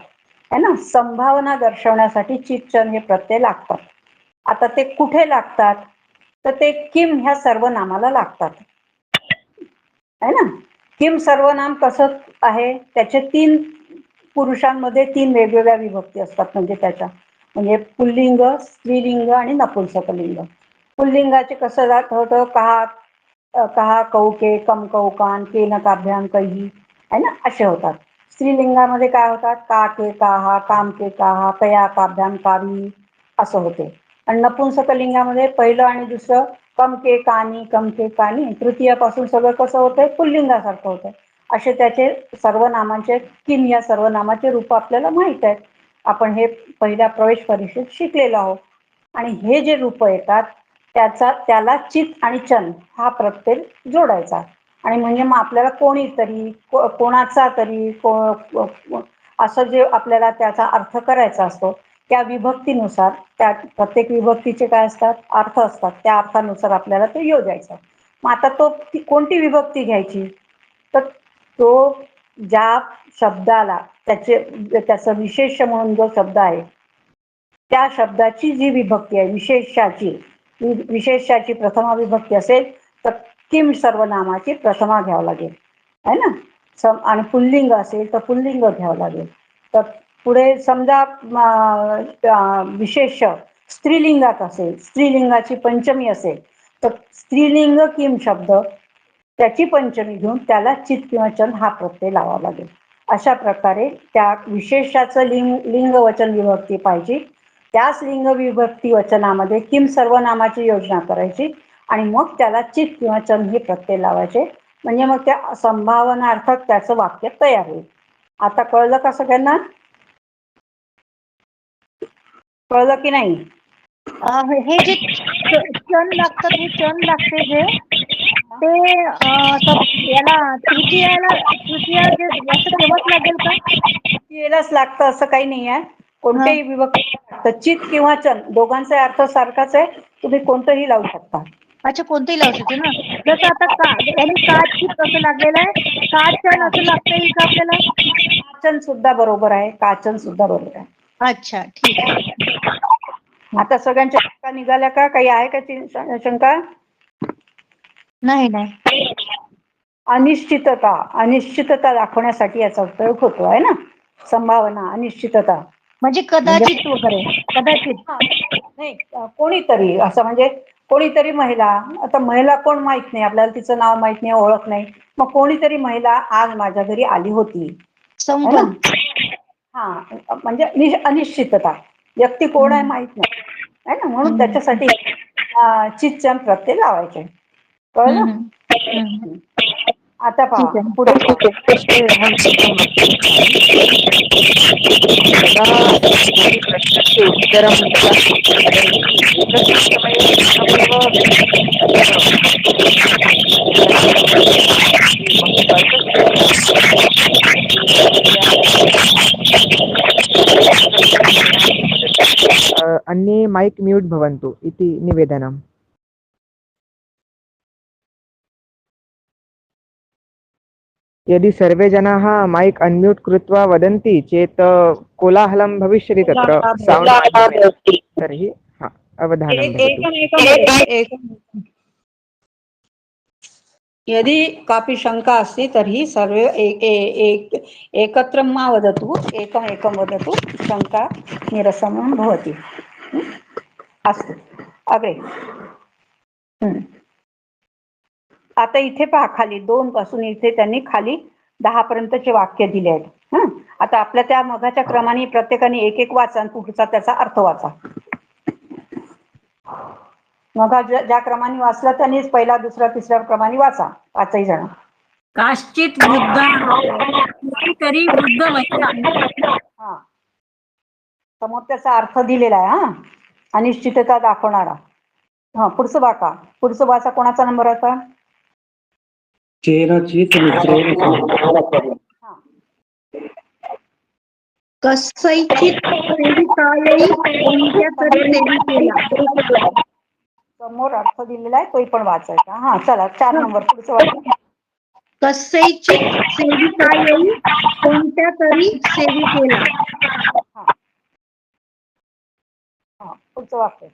S1: है ना. संभावना दर्शवण्यासाठी चितचन हे प्रत्यय लागतात. आता ते कुठे लागतात? तर ते किम ह्या सर्वनामाला लागतात है ना. किम सर्वनाम कसं आहे? त्याचे 3 पुरुषांमध्ये 3 वेगवेगळ्या विभक्ती असतात. म्हणजे पुल्लिंग, स्त्रीलिंग आणि नपुंसकलिंग. पुल्लिंगाचे कसं होतं? कहा कौके, कम कौकान, केन काभ्याम कैही है ना, असे होतात. स्त्रीलिंगामध्ये काय होतात? का के काहा, काम के काहा, कया काभ्याम कावी असं होते. आणि नपुंसकलिंगामध्ये पहिलं आणि दुसरं कम के कानी, कम के कानी, तृतीयापासून सगळं कसं होतंय? पुल्लिंगासारखं होतंय. असे त्याचे सर्वनामांचे, किम या सर्वनामाचे रूप आपल्याला माहित आहेत. आपण हे पहिल्या प्रवेश परीक्षेत शिकलेलो आहोत. आणि हे जे रूप येतात त्याला चित आणि चं हा प्रत्यय जोडायचा. आणि म्हणजे मग आपल्याला कोणीतरी, कोणाचा तरी, असं जे आपल्याला त्याचा अर्थ करायचा असतो त्या विभक्तीनुसार, त्या प्रत्येक विभक्तीचे काय असतात? अर्थ असतात. त्या अर्थानुसार आपल्याला ते योजायचं. मग आता कोणती विभक्ती घ्यायची? तर तो ज्या शब्दाला त्याचं विशेष म्हणून जो शब्द आहे त्या शब्दाची जी विभक्ती आहे विशेषाची प्रथमा विभक्ती असेल तर किम सर्वनामाची प्रथमा घ्यावं लागेल है ना. आणि पुल्लिंग असेल तर पुल्लिंग घ्यावं लागेल. तर पुढे समजा विशेष स्त्रीलिंगात असेल, स्त्रीलिंगाची पंचमी असेल तर स्त्रीलिंग किम शब्द त्याची पंचमी घेऊन त्याला चित किंवा चंद हा प्रत्यय लावावा लागेल. अशा प्रकारे त्या विशेषाचं लिंग वचन विभक्ती पाहिजे. त्याच लिंग विभक्ती वचनामध्ये किम सर्वनामाची योजना करायची आणि मग त्याला चित किंवा चं हे प्रत्यय लावायचे. म्हणजे मग त्या संभावनार्थक त्याचं वाक्य तयार होईल. आता कळलं का सगळ्यांना? कळलं की नाही?
S4: हे जे चण लागतात, हे चण लागते जे ते याला तृतीयाला जे असं तेव्हाच लागेल का?
S1: यालाच लागतं असं काही नाही आहे. कोणतेही विभक्ती लागतं. चित किंवा चन दोघांचा अर्थ सारखाच आहे. तुम्ही कोणतंही लावू शकता.
S4: अच्छा, कोणतेही लावू शकते ना. जसं आता याने का चित असं लागलेलं आहे, का चण असं लागता येईल का आपल्याला?
S1: काचन सुद्धा बरोबर आहे. काचन सुद्धा बरोबर आहे.
S4: अच्छा, ठीक आहे.
S1: आता सगळ्यांच्या शंका निघाल्या का? काही आहे का शंका?
S4: नाही.
S1: अनिश्चितता दाखवण्यासाठी याचा उपयोग होतो आहे ना. संभावना, अनिश्चितता
S4: म्हणजे कदाचित वगैरे. कदाचित
S1: नाही, कोणीतरी असं म्हणजे कोणीतरी महिला, आता महिला कोण माहित नाही आपल्याला, तिचं नाव माहित नाही, ओळख नाही, मग कोणीतरी महिला आज माझ्या घरी आली होती.
S4: संभव.
S1: हा, म्हणजे अनिश्चितता, व्यक्ती कोण आहे माहित नाही आहे ना, म्हणून त्याच्यासाठी चितचन प्रत्यय लावायचे. कळलं? आता पहा पुढे.
S7: अन्ये मैक् म्यूट् भवन्तु इति निवेदनम्। यदि सर्वे जनाः मैक् अन्म्यूट् कृत्वा वदन्ति चेत् कोलाहलं भविष्यति तत्र सौण्ड् माध्यमेन। तर्हि अवधानं भवतु।
S1: यदि कापि शंका अस्ति तर्हि सर्वे एकत्र मा वदतु, एकं वदतु, शंका निरसनं भवति। अस्तु, अग्रे। आता इथे पहा खाली 2 पासून इथे त्यांनी खाली 10 पर्यंतचे वाक्य दिले आहेत. आता आपल्या त्या मगाच्या क्रमाने प्रत्येकाने एक वाचा आणि पुढचा त्याचा अर्थ वाचा. मग ज्या क्रमाने वाचला त्यांनीच पहिला, दुसरा, तिसऱ्या क्रमाने वाचा, 5ही जण.
S5: काश्चित वृद्ध तरी वृद्ध महिला.
S1: हा, समोर त्याचा अर्थ दिलेला आहे. हा, अनिश्चितता दाखवणारा. हा, पुढचं वाचा कोणाचा नंबर आता?
S2: चेरचित निद्रेण.
S4: कसैचित सेविकायै कोणत्या तरी सेविकेला.
S1: समोर अर्थ दिलेला आहे, तोही पण वाचायचा. हा, चला 4 नंबर पुढचं वाचा.
S4: कसैचित सेविकायै कोणत्या तरी सेविकेला.
S1: हा, पुढचं वाक्य.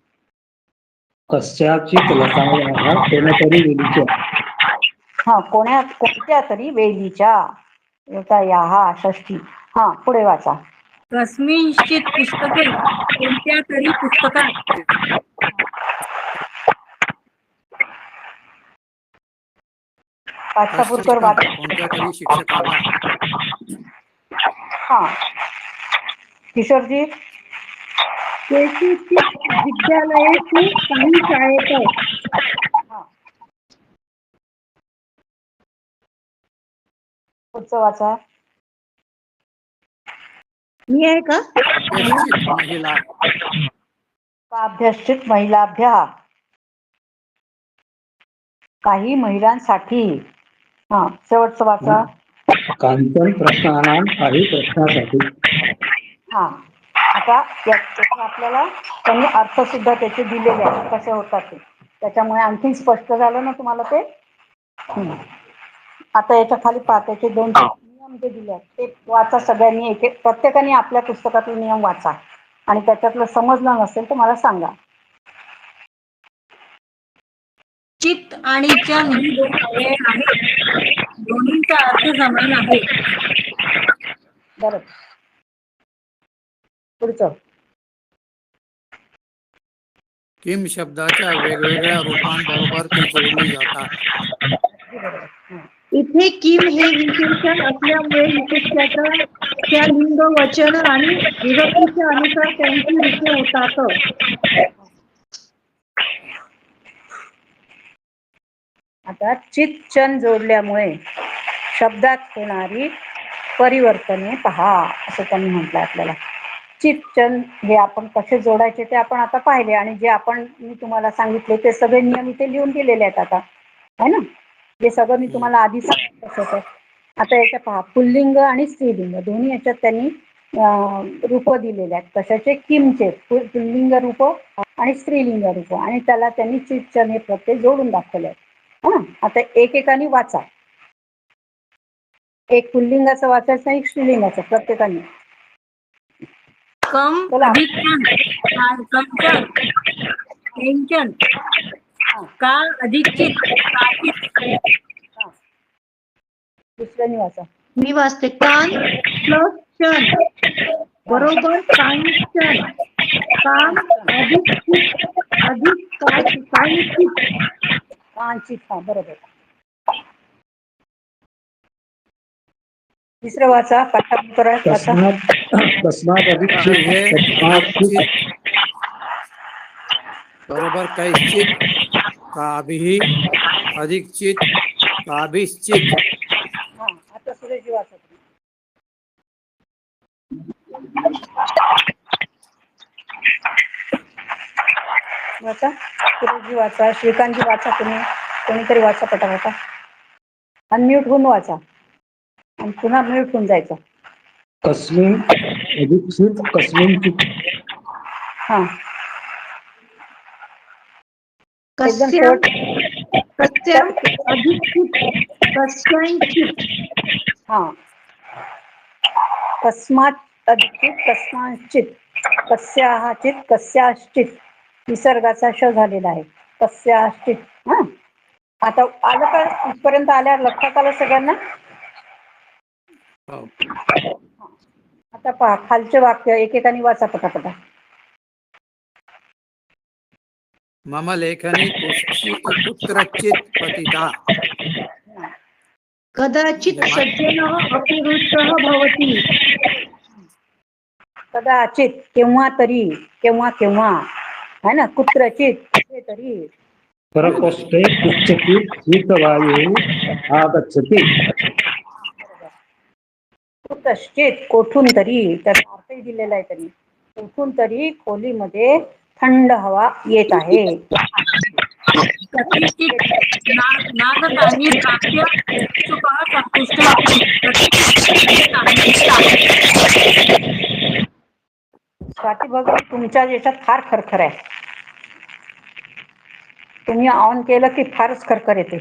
S2: कस्याचित लतायाः कोणतरी वेलीच्या.
S1: हा, कोणत्या तरी वेलीच्या. लतायाः षष्ठी. हा, पुढे वाचा.
S5: कस्मिंश्चित पुस्तके कोणत्या तरी पुस्तकात.
S1: पाचसापूरकर वाचा.
S3: कोणत्या तरी शिक्षकाला.
S1: हा, किशोरजी.
S4: केषुचित विद्यालयेषु काही शाळेत.
S1: पुढचं वाचा.
S4: मी आहे का?
S3: महिला.
S1: अभ्यासचित महिलाभ्या, काही महिलांसाठी. हा, शेवटचं वाचा.
S2: कांचन प्रश्नानां काही प्रश्नासाठी.
S1: हा, आता आपल्याला त्यांनी अर्थ सुद्धा त्याचे दिलेले आहेत, कसे होतात ते. त्याच्यामुळे आणखी स्पष्ट झालं ना तुम्हाला ते. आता याच्या खाली त्याचे 2 नियम जे दिले आहेत ते वाचा सगळ्यांनी. प्रत्येकाने आपल्या पुस्तकातील नियम वाचा आणि त्याच्यातलं समजलं नसेल तर मला सांगा.
S5: चित आणि चन ही 2 अवयव आहेत. दोन्हींचा अर्थ समान आहे.
S1: बरं, पुढचं.
S3: किम शब्दाच्या वेगवेगळ्या रूपांबरोबर ती जोडली जातात.
S4: इथे
S5: इथे किम हे विशेषण असल्यामुळे विशेषणाचं त्या लिंग वचन आणि विभक्तीच्या अनुसार त्यांची रूपे होतात.
S1: आता चित चन जोडल्यामुळे शब्दात होणारी परिवर्तने पहा असं त्यांनी म्हटलं आपल्याला. चित चन हे आपण कसे जोडायचे ते आपण आता पाहिले आणि जे मी तुम्हाला सांगितले ते सगळे नियम इथे लिहून दिलेले आहेत आता, है ना. जे सगळं मी तुम्हाला आधी सांगितलं होतं. आता याच्या पहा, पुल्लिंग आणि स्त्रीलिंग दोन्ही याच्यात त्यांनी रूप दिलेले आहेत. कशाचे? किमचे पुल्लिंग रूप आणि स्त्रीलिंग रूप, आणि त्याला त्यांनी चित चन हे प्रत्यय जोडून दाखवले आहेत. हा, आता एकेकाने वाचा. एक पुल्लिंगाचं वाचायचं, एक स्त्रीलिंगाचं प्रत्येकाने.
S5: कम
S1: चला.
S5: अधिक कंचन केंचन का अधिक चित काचित.
S1: दुसऱ्याने वाचा.
S5: मी वाचते. कान प्लस शन बरोबर कांचन. काम अधिक चित अधिक कांचित.
S1: कांचित, हा बरोबर. तिसरं वाचा. पाठांतर वाचा.
S2: तस्मात अधिक
S3: आता
S2: चित,
S3: हे
S2: तस्मात चित.
S3: बरोबर कैश्चित काभिः अधिक चित काभिश्चित.
S1: हा, आता सुरेश वाचा. वाचा सुरेशजी वाचा, श्रीकांतजी वाचा, तुम्ही कोणीतरी वाचा पटापटा. अनम्यूट होऊन वाचा आणि पुन्हा म्यूट होऊन जायचं.
S2: कस्मिन अधिक चित, कस्मिन चित.
S1: हा, एकदम
S5: कस्य
S1: शेवट.
S5: कस्य अधिक चित कस्यांचित.
S1: हा, कस्मात अधिक कस्मांचित, कस्याचित कस्याश्चित, विसर्गाचा श झालेला आहे. कस्याश्चित. हा, आता आलं का? इथपर्यंत आल्यावर लक्षात आलं सगळ्यांना?
S3: हो.
S1: आता पहा, खालचे वाक्य एकेकाने वाचा पटापटा.
S3: मम लेखनी कुत्रचित पतिता.
S5: कदाचित सज्जनः अपि रुष्टः भवति.
S1: कदाचित केव्हा तरी, केव्हा केव्हा, है ना. कुत्रचित कुठेतरी.
S2: परकोष्ठे कुत्रचित शीतवायुः आगच्छति.
S1: कुतश्चित कोठून तरी, त्याचा अर्थही दिलेला आहे त्यांनी. कोठून तरी खोलीमध्ये थंड हवा येत आहे.
S5: कथिचित नागतानी प्राप्य उत्सुकः संतुष्टः अपि.
S1: स्वाती भगिनी, तुमच्या याच्यात फार खरखर आहे. तुम्ही ऑन केलं की फारच खरखर येते.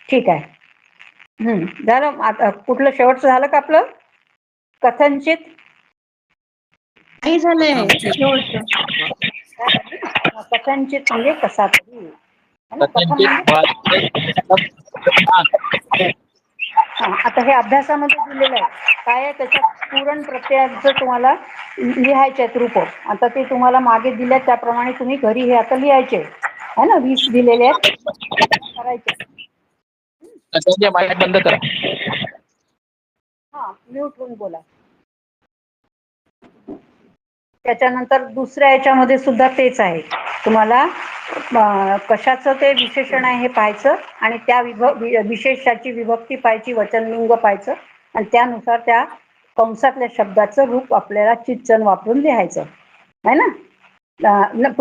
S1: ठीक आहे. झालं. आता कुठलं शेवटचं झालं का आपलं? कथनचित
S5: नाही झालंय.
S1: कथनचित म्हणजे कसा तरी. आता हे अभ्यासामध्ये दिलेलं आहे. काय आहे त्याच्यात? पूर्ण प्रत्ययाचं तुम्हाला लिहायचे आहेत रूप. आता ते तुम्हाला मागे दिले त्याप्रमाणे तुम्ही घरी हे आता लिहायचे है ना. 20 दिलेले आहेत, करायचे.
S6: माईक बंद करा.
S1: हा, म्यूट होऊन बोला. त्याच्यानंतर दुसऱ्या याच्यामध्ये सुद्धा तेच आहे. तुम्हाला कशाचं ते विशेषण आहे हे पाहायचं आणि त्या विशेषाची विभक्ती पाहायची, वचनलिंग पाहायचं आणि त्यानुसार त्या कंसातल्या शब्दाचं रूप आपल्याला चितचन वापरून लिहायचं है ना.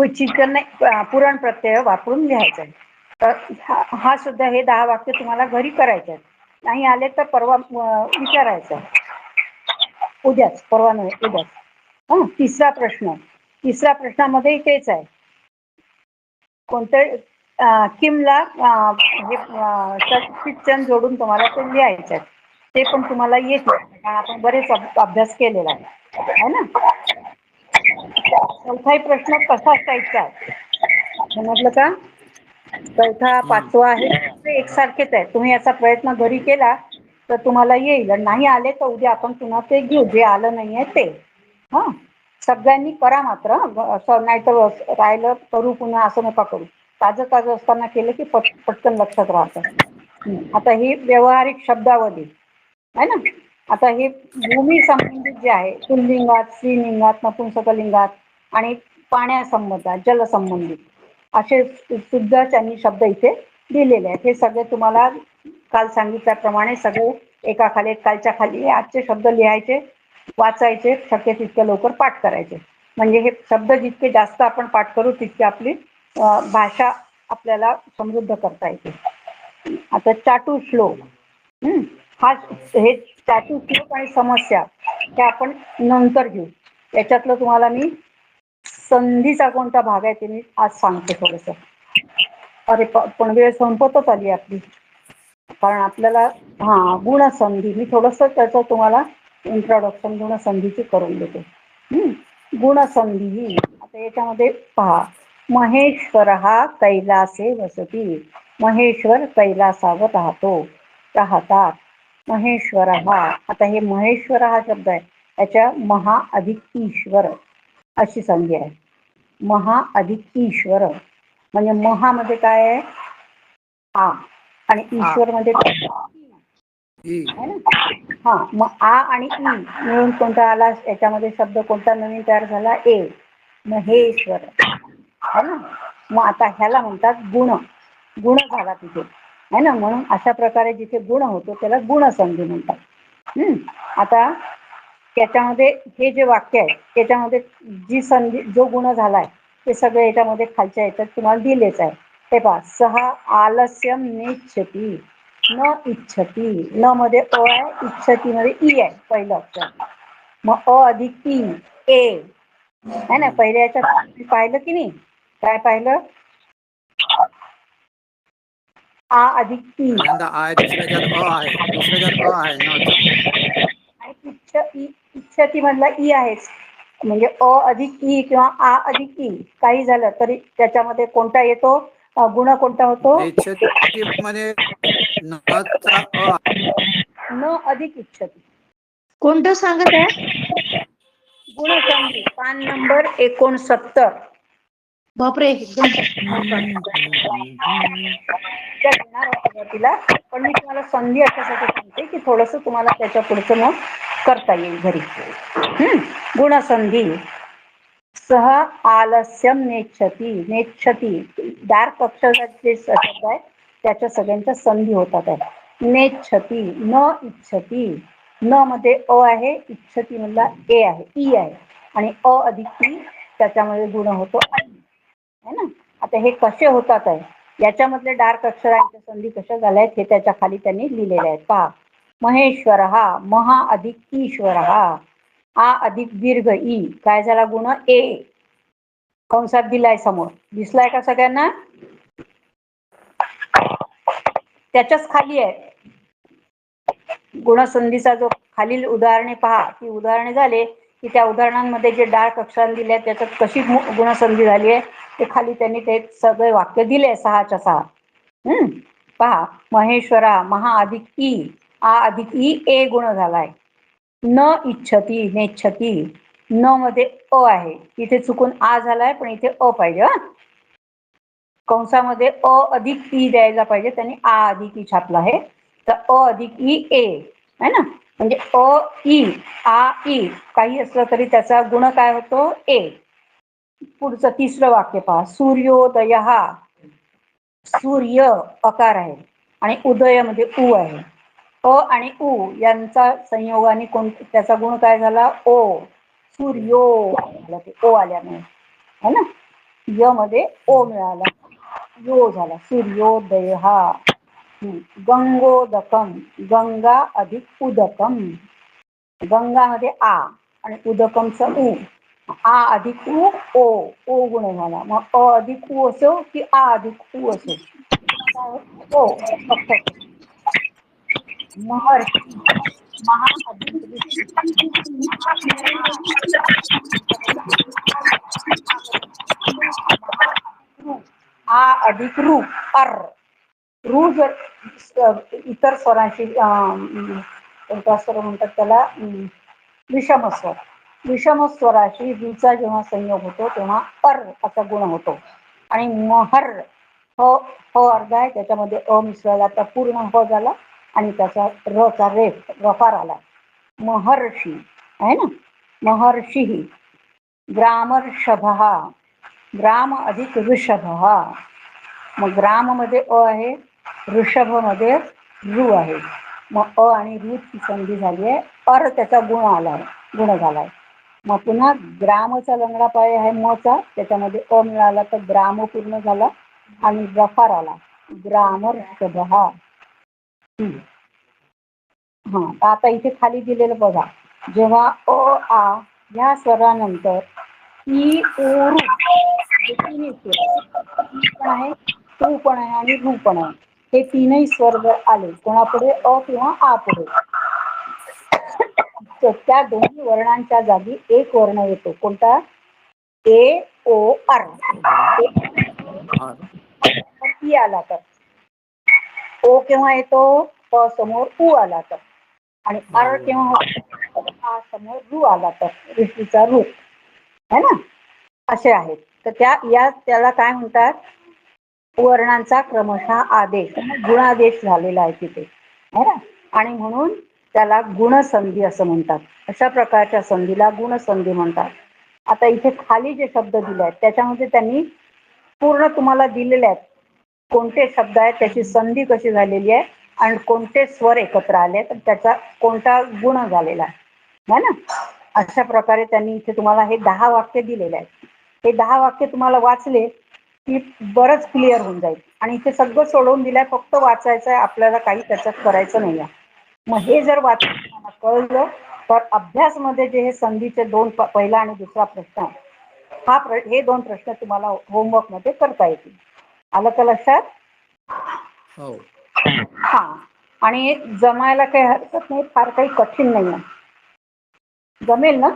S1: चितचन नाही, पुरण प्रत्यय वापरून लिहायचं. तर हा सुद्धा हे 10 वाक्य तुम्हाला घरी करायचे. नाही आले तर परवा विचारायचं. उद्याच, परवा नाही उद्याच. तिसरा प्रश्न. तिसऱ्या प्रश्नामध्ये तेच आहे. कोणतं? किमला चितचन जोडून तुम्हाला ते लिहायचं आहे. ते पण तुम्हाला येत नाही, कारण आपण बरेच अभ्यास केलेला आहे ना. चौथाही प्रश्न तसाच टाईपचा आहे. समजलं का? चौथा, पाचवा आहे एकसारखेच आहे. तुम्ही याचा प्रयत्न घरी केला तर तुम्हाला येईल. नाही आले तर उद्या आपण पुन्हा ते घेऊ, जे आलं नाहीये ते. हा, सगळ्यांनी करा मात्र. असं नाही तर राहिलं करू पुन्हा असं नका करू. ताजं असताना केलं की पटकन लक्षात राहतं. आता ही व्यावहारिक शब्दावली आहे ना. आता हे भूमी संबंधित जे आहे पुल्लिंगात, स्त्रीलिंगात, नपुंसकलिंगात आणि पाण्यासंबंधात, जलसंबंधित असे सुद्धा त्यांनी शब्द इथे दिलेले आहेत. हे सगळे तुम्हाला काल सांगितल्याप्रमाणे सगळे एकाखाली एक, कालच्या खाली आजचे शब्द लिहायचे, वाचायचे, शक्य तितक्या लवकर पाठ करायचे. म्हणजे हे शब्द जितके जास्त आपण पाठ करू तितकी आपली भाषा आपल्याला समृद्ध करता येते. आता चाटुश्लोक, हे चाटुश्लोक आणि समस्या हे आपण नंतर घेऊ. याच्यातलं तुम्हाला मी संधीचा कोणता भाग आहे ते मी आज सांगते थोडस. अरे पण वेळ संपतच आली आपली, कारण आपल्याला गुणसंधी मी थोडस त्याचं तुम्हाला इंट्रोडक्शन गुणसंधीची करून देते. गुणसंधी आता याच्यामध्ये पहा, महेश्वर हा कैलासे वसती, महेश्वर कैलासावर राहतात. महेश्वर हा, आता हे महेश्वर हा शब्द आहे याच्या महा अधिक ईश्वर अशी संधी आहे. महा अधिक ईश्वर म्हणजे महामध्ये काय आहे आ आणि ईश्वर मध्ये आहे ना. मग आ आणि ई मिळून कोणता आला याच्यामध्ये शब्द कोणता नवीन तयार झाला, ए महेश्वर है ना. मग आता ह्याला म्हणतात गुण झाला तिथे है ना. म्हणून अशा प्रकारे जिथे गुण होतो त्याला गुणसंधी म्हणतात. आता त्याच्यामध्ये हे जे वाक्य आहे त्याच्यामध्ये जी संधी जो गुण झालाय ते सगळे याच्यामध्ये खालच्या याच्यात तुम्हाला दिलेच आहे. ते पहा, सहा आलस्यम नेच्छति न इच्छती, न मध्ये अ आहे, इच्छती मध्ये ई आहे पहिलं अक्षर. मग अ अधिक ई ए है ना. पहिल्या याच्यात पाहिलं की नाही, काय पाहिलं, आ अधिक ई
S3: आहे, दुसऱ्याच्यात अ आहे, दुसऱ्याच्यात अ आहे न.
S1: आणि इच्छती मधला ई आहेच. म्हणजे अ अधिक ई किंवा आ अधिक ई काही झालं तरी त्याच्यामध्ये कोणता येतो, गुण कोणता होतो,
S3: मध्ये
S1: न अधिक इच्छती.
S5: कोणतं सांगत आहे?
S1: गुणसंधी पान नंबर 69.
S5: बापरे, एकदम
S1: सुरुवातीला पण मी तुम्हाला संधी अशासाठी सांगते की थोडस तुम्हाला त्याच्या पुढचं मग करता येईल घरी. गुणसंधी, सह आलस्यम नेच्छती डार्क अक्षराचे शब्द आहे त्याच्या सगळ्यांच्या संधी होतात आहे. नेच्छती न इच्छती, न मध्ये अ आहे, इच्छती मधला ए आहे, ई आहे आणि अ अधिक ई त्याच्यामध्ये गुण होतो है ना. आता हे कसे होतात आहे याच्यामधले डार्क अक्षरांच्या संधी कशा झाल्या आहेत हे त्याच्या खाली त्यांनी लिहिलेले आहेत. पहा, महेश्वर हा, महा अधिक ईश्वर हा, आ अधिक दीर्घ ई काय झाला गुण ए, कंसात दिलाय समोर, दिसलाय का सगळ्यांना, त्याच्याच खाली आहे गुणसंधीचा जो खालील उदाहरणे पहा. ती उदाहरणे झाले की त्या उदाहरणांमध्ये जे डार्क अक्षरांनी दिले आहेत त्याच्यात कशी गुणसंधी झाली आहे ते खाली त्यांनी ते सगळे वाक्य दिले 6च्या 6. पहा, महेश्वरा महा अधिक ई, आ अधिक ई ए गुण झालाय. न इच्छती नेच्छती, न मध्ये अ आहे, इथे चुकून आ झालाय पण इथे अ पाहिजे. कंसामध्ये अ अधिक ई द्यायला पाहिजे, त्यांनी आ अधिक ई छापला आहे. तर अ अधिक ई ए है ना. म्हणजे अ ई आ ई काही असलं तरी त्याचा गुण काय होतो ए. पुढचं तिसरं वाक्य पहा, सूर्योदय हा, सूर्य अकार आहे आणि उदय मध्ये उ आहे. अ आणि उ यांचा संयोगाने त्याचा गुण काय झाला ओ, सूर्यो ओ आल्यामुळे है ना. य मध्ये ओ मिळाला, यो झाला, सूर्योदय हा. गंगोदकम, गंगा अधिक उदकम, गंगा मध्ये आ आणि उदकमचं उ, आ अधिक उ ओ गुण झाला. मग अ अधिक उ असो की आ अधिक उ असो ओ महर्षी, महा अधिक ऋषी, आ अधिक रू अर, रू जर इतर स्वरांशी कोणता स्वर म्हणतात त्याला विषमस्वर, विषमस्वराशी रीचा जेव्हा संयोग होतो तेव्हा अर असा गुण होतो. आणि महर हो हो अर्धा आहे, त्याच्यामध्ये अ मिसळला तर पूर्ण ह झाला आणि त्याचा रचा रेफ रफार आला. महर्षी आहे ना, महर्षी. ग्रामर्षभ, ग्राम अधिक ऋषभ. मग ग्राम मध्ये अ आहे, ऋषभ मध्ये रू आहे. मग अ आणि रू ची संधी झाली आहे, अर त्याचा गुण आलाय, गुण झालाय. मग पुन्हा ग्रामचा लंगडा पाय आहे मचा, त्याच्यामध्ये अ मिळाला तर ग्राम पूर्ण झाला आणि रफार आला, ग्रामर्षभ. हा आता इथे खाली दिलेलं बघा, जेव्हा अ आ या स्वरानंतर ई ओ रू हे तिन्ही स्वर पण आहे, ऊ पण आहे आणि रू पण आहे, हे तीनही स्वर जर आले कोणापुढे अ किंवा आ पुढे, तर त्या दोन्ही वर्णांच्या जागी एक वर्ण येतो. कोणता? ए ओ आर.
S3: आर.
S1: ई आला तर ओ केव्हा येतो? प समोर ऊ आला तर, आणि आर केव्हा होतो? आ समोर रू आला तर, ऋषीचा रू है ना. असे आहेत. तर त्याला काय म्हणतात? वर्णांचा क्रमशः आदेश, गुणादेश झालेला आहे तिथे है ना. आणि म्हणून त्याला गुणसंधी असं म्हणतात. अशा प्रकारच्या संधीला गुणसंधी म्हणतात. आता इथे खाली जे शब्द दिले आहेत त्याच्यामध्ये त्यांनी पूर्ण तुम्हाला दिलेले आहेत, कोणते शब्द आहेत, त्याची संधी कशी झालेली आहे आणि कोणते स्वर एकत्र आले तर त्याचा कोणता गुण झालेला आहे ना. अशा प्रकारे त्यांनी इथे तुम्हाला हे 10 वाक्य दिलेले आहेत. हे 10 वाक्य तुम्हाला वाचले की बरंच क्लिअर होऊन जाईल. आणि इथे सगळं सोडवून दिलंय, फक्त वाचायचं आहे आपल्याला, काही त्याच्यात करायचं नाही आहे. मग हे जर वाचायला कळलं तर अभ्यासमध्ये जे हे संधीचे पहिला आणि दुसरा प्रश्न हे 2 प्रश्न तुम्हाला होमवर्क मध्ये करता येतील. आलं का लक्षात?
S3: हो.
S1: हा, आणि जमायला काही हरकत नाही, फार काही कठीण नाही आहे, जमेल ना.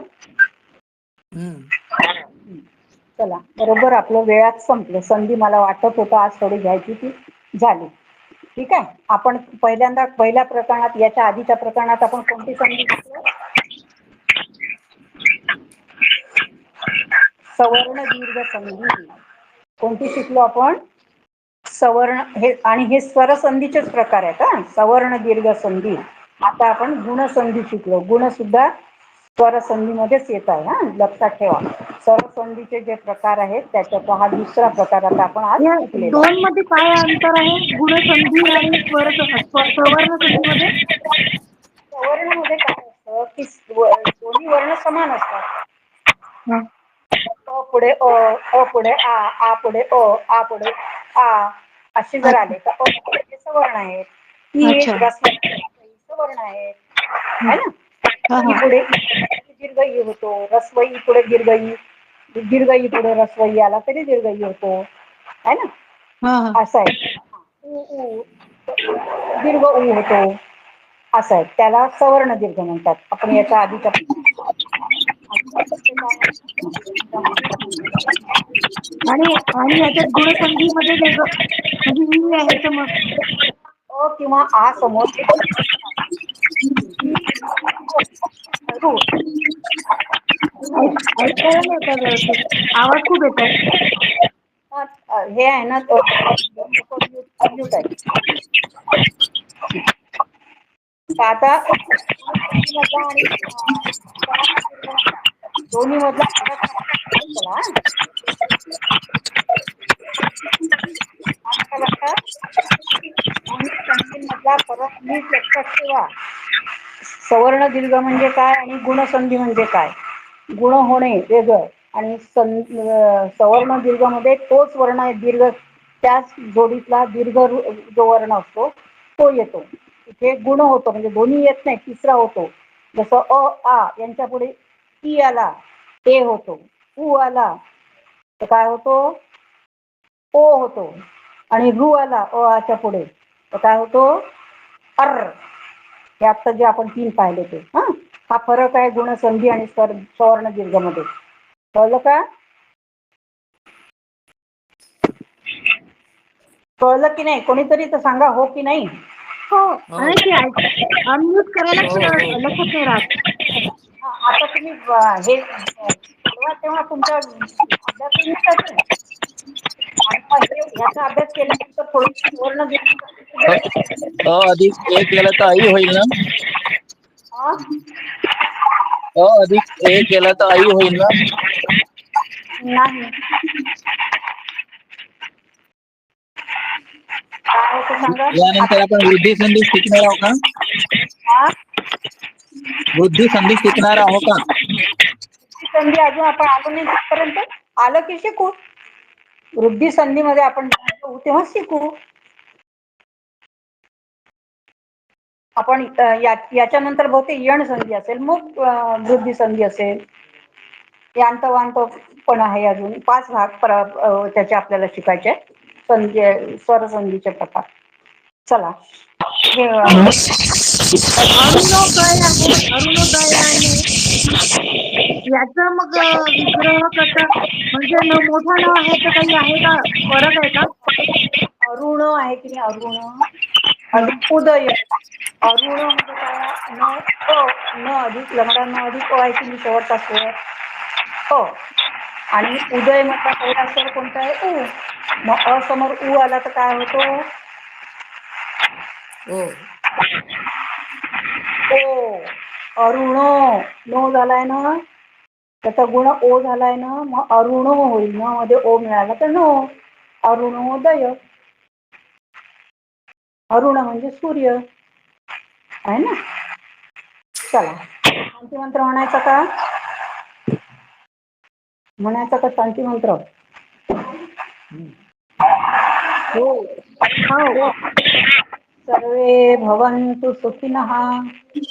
S1: चला, बरोबर आपलं वेळात संपलं. संधी मला वाटत होतं आज थोडी घ्यायची, ती झाली. ठीक आहे. आपण पहिल्या प्रकरणात, याच्या आधीच्या प्रकरणात आपण कोणती संधी घेतली? सवर्ण दीर्घ संधी. कोणती शिकलो आपण? सवर्ण. हे आणि हे स्वरसंधीचेच प्रकार आहेत हा, सवर्ण दीर्घ संधी. आता आपण गुणसंधी शिकलो. गुण सुद्धा स्वरसंधीमध्येच येत आहे हा, लक्षात ठेवा. स्वरसंधीचे जे प्रकार आहेत त्याच्यात हा दुसरा प्रकार आता आपण आज
S5: या
S1: शिकलेला.
S5: 2 मध्ये काय अंतर आहे? गुणसंधी आणि सवर्ण संधीमध्ये?
S1: सवर्णामध्ये काय असतं की दोन्ही वर्ण समान असतात. अ पुढे अ पुढे आ पुढे आ पुढे आ असे जर आले तर अ पुढे सवर्ण आहेत. ही
S5: अच्छा.
S1: सवर्ण आहेत है ना.
S5: हा
S1: ई
S5: हा
S1: पुढे दीर्घई होतो, रस्वई पुढे दीर्घई, दीर्घई पुढे रस्वई आला तरी दीर्घई होतो है ना.
S5: हा
S1: असं आहे. ऊ दीर्घ ऊ होतो, असं आहे. त्याला सवर्ण दीर्घ म्हणतात. आपण याच्या आधीच्या
S5: आणि याच्यात गुणसंधीमध्ये वेगळं म्हणजे ही आहे तर मग
S1: अ किंवा आ समोर
S5: ऐकायला नाही येत आहे व्यवस्थित. आवाज खूप येत आहे.
S1: हे आहे ना, तो म्यूट आहे. आता आणि दोन्ही मधला फरक चला दोन्ही संधीमधला फरक नीट लक्षात ठेवा. सवर्ण दीर्घ म्हणजे काय आणि गुणसंधी म्हणजे काय? गुण होणे वेगळं आणि सवर्ण दीर्घ मध्ये तोच वर्ण आहे दीर्घ, त्याच जोडीतला दीर्घ जो वर्ण असतो तो येतो. इथे गुण होतो म्हणजे दोन्ही येत नाही, तिसरा होतो. जसं अ आ यांच्या पुढे ई आला ए होतो, ऊ आला तर काय होतो? ओ होतो, आणि रू आला अ आच्या पुढे तर काय होतो? अर. हे आता जे आपण 3 पाहिले ते हा फरक आहे गुणसंधी आणि सवर्ण दीर्घ मध्ये. कळलं का? कळलं की नाही? कोणीतरी तर सांगा हो की नाही.
S5: हो, आणि ते अनम्यूट करायलाच लक्षात नाही राहत.
S1: आता तुम्ही हे तेव्हा तुमच्या अभ्यास आणि मग ह्याचा अभ्यास केल्यानंतर थोडं वर्ण
S6: अधिक ए केलं तर आई होईल ना? अधिक ए केलं तर आई होईल ना?
S1: नाही काय होतं सांगा
S6: यानंतर आपण वृद्धी संधी शिकणार आहोत का?
S1: हा?
S6: वृद्धी संधी शिकणार आहोत का?
S1: संधी अजून आपण आलो नाही तिथपर्यंत. आलं की शिकू. वृद्धी संधीमध्ये आपण तेव्हा शिकू. आपण याच्यानंतर बहुतेक यण संधी असेल, मग वृद्धी संधी असेल. यांत वांत पण आहे अजून 5 भाग त्याचे आपल्याला शिकायचे. संधी स्वरसंधीचे प्रकार. चला
S5: अरुणोदयाने याचा मग विग्रह कसा म्हणजे मोठा न आहे तर काही आहे का फरक आहे का?
S1: अरुण आहे की नाही अरुण अधिक उदय. अरुण म्हणजे काय न अधिक लंगडा न अधिक आहे की नाही शेवटचा स्वर आणि उदय म्हटला पहिला स्वर कोणता आहे उ. मग असमोर उ आला तर काय होतो ओ. अरुणो नो झालाय ना त्याचा गुण ओ झालाय ना मग अरुणो होईल न मध्ये ओ मिळाला तर नो. अरुणोदय. अरुण म्हणजे सूर्य आहे ना. चला शांती मंत्र म्हणायचा का? म्हणायचा का शांती मंत्र? हो. सर्वे भवन्तु सुखिनः.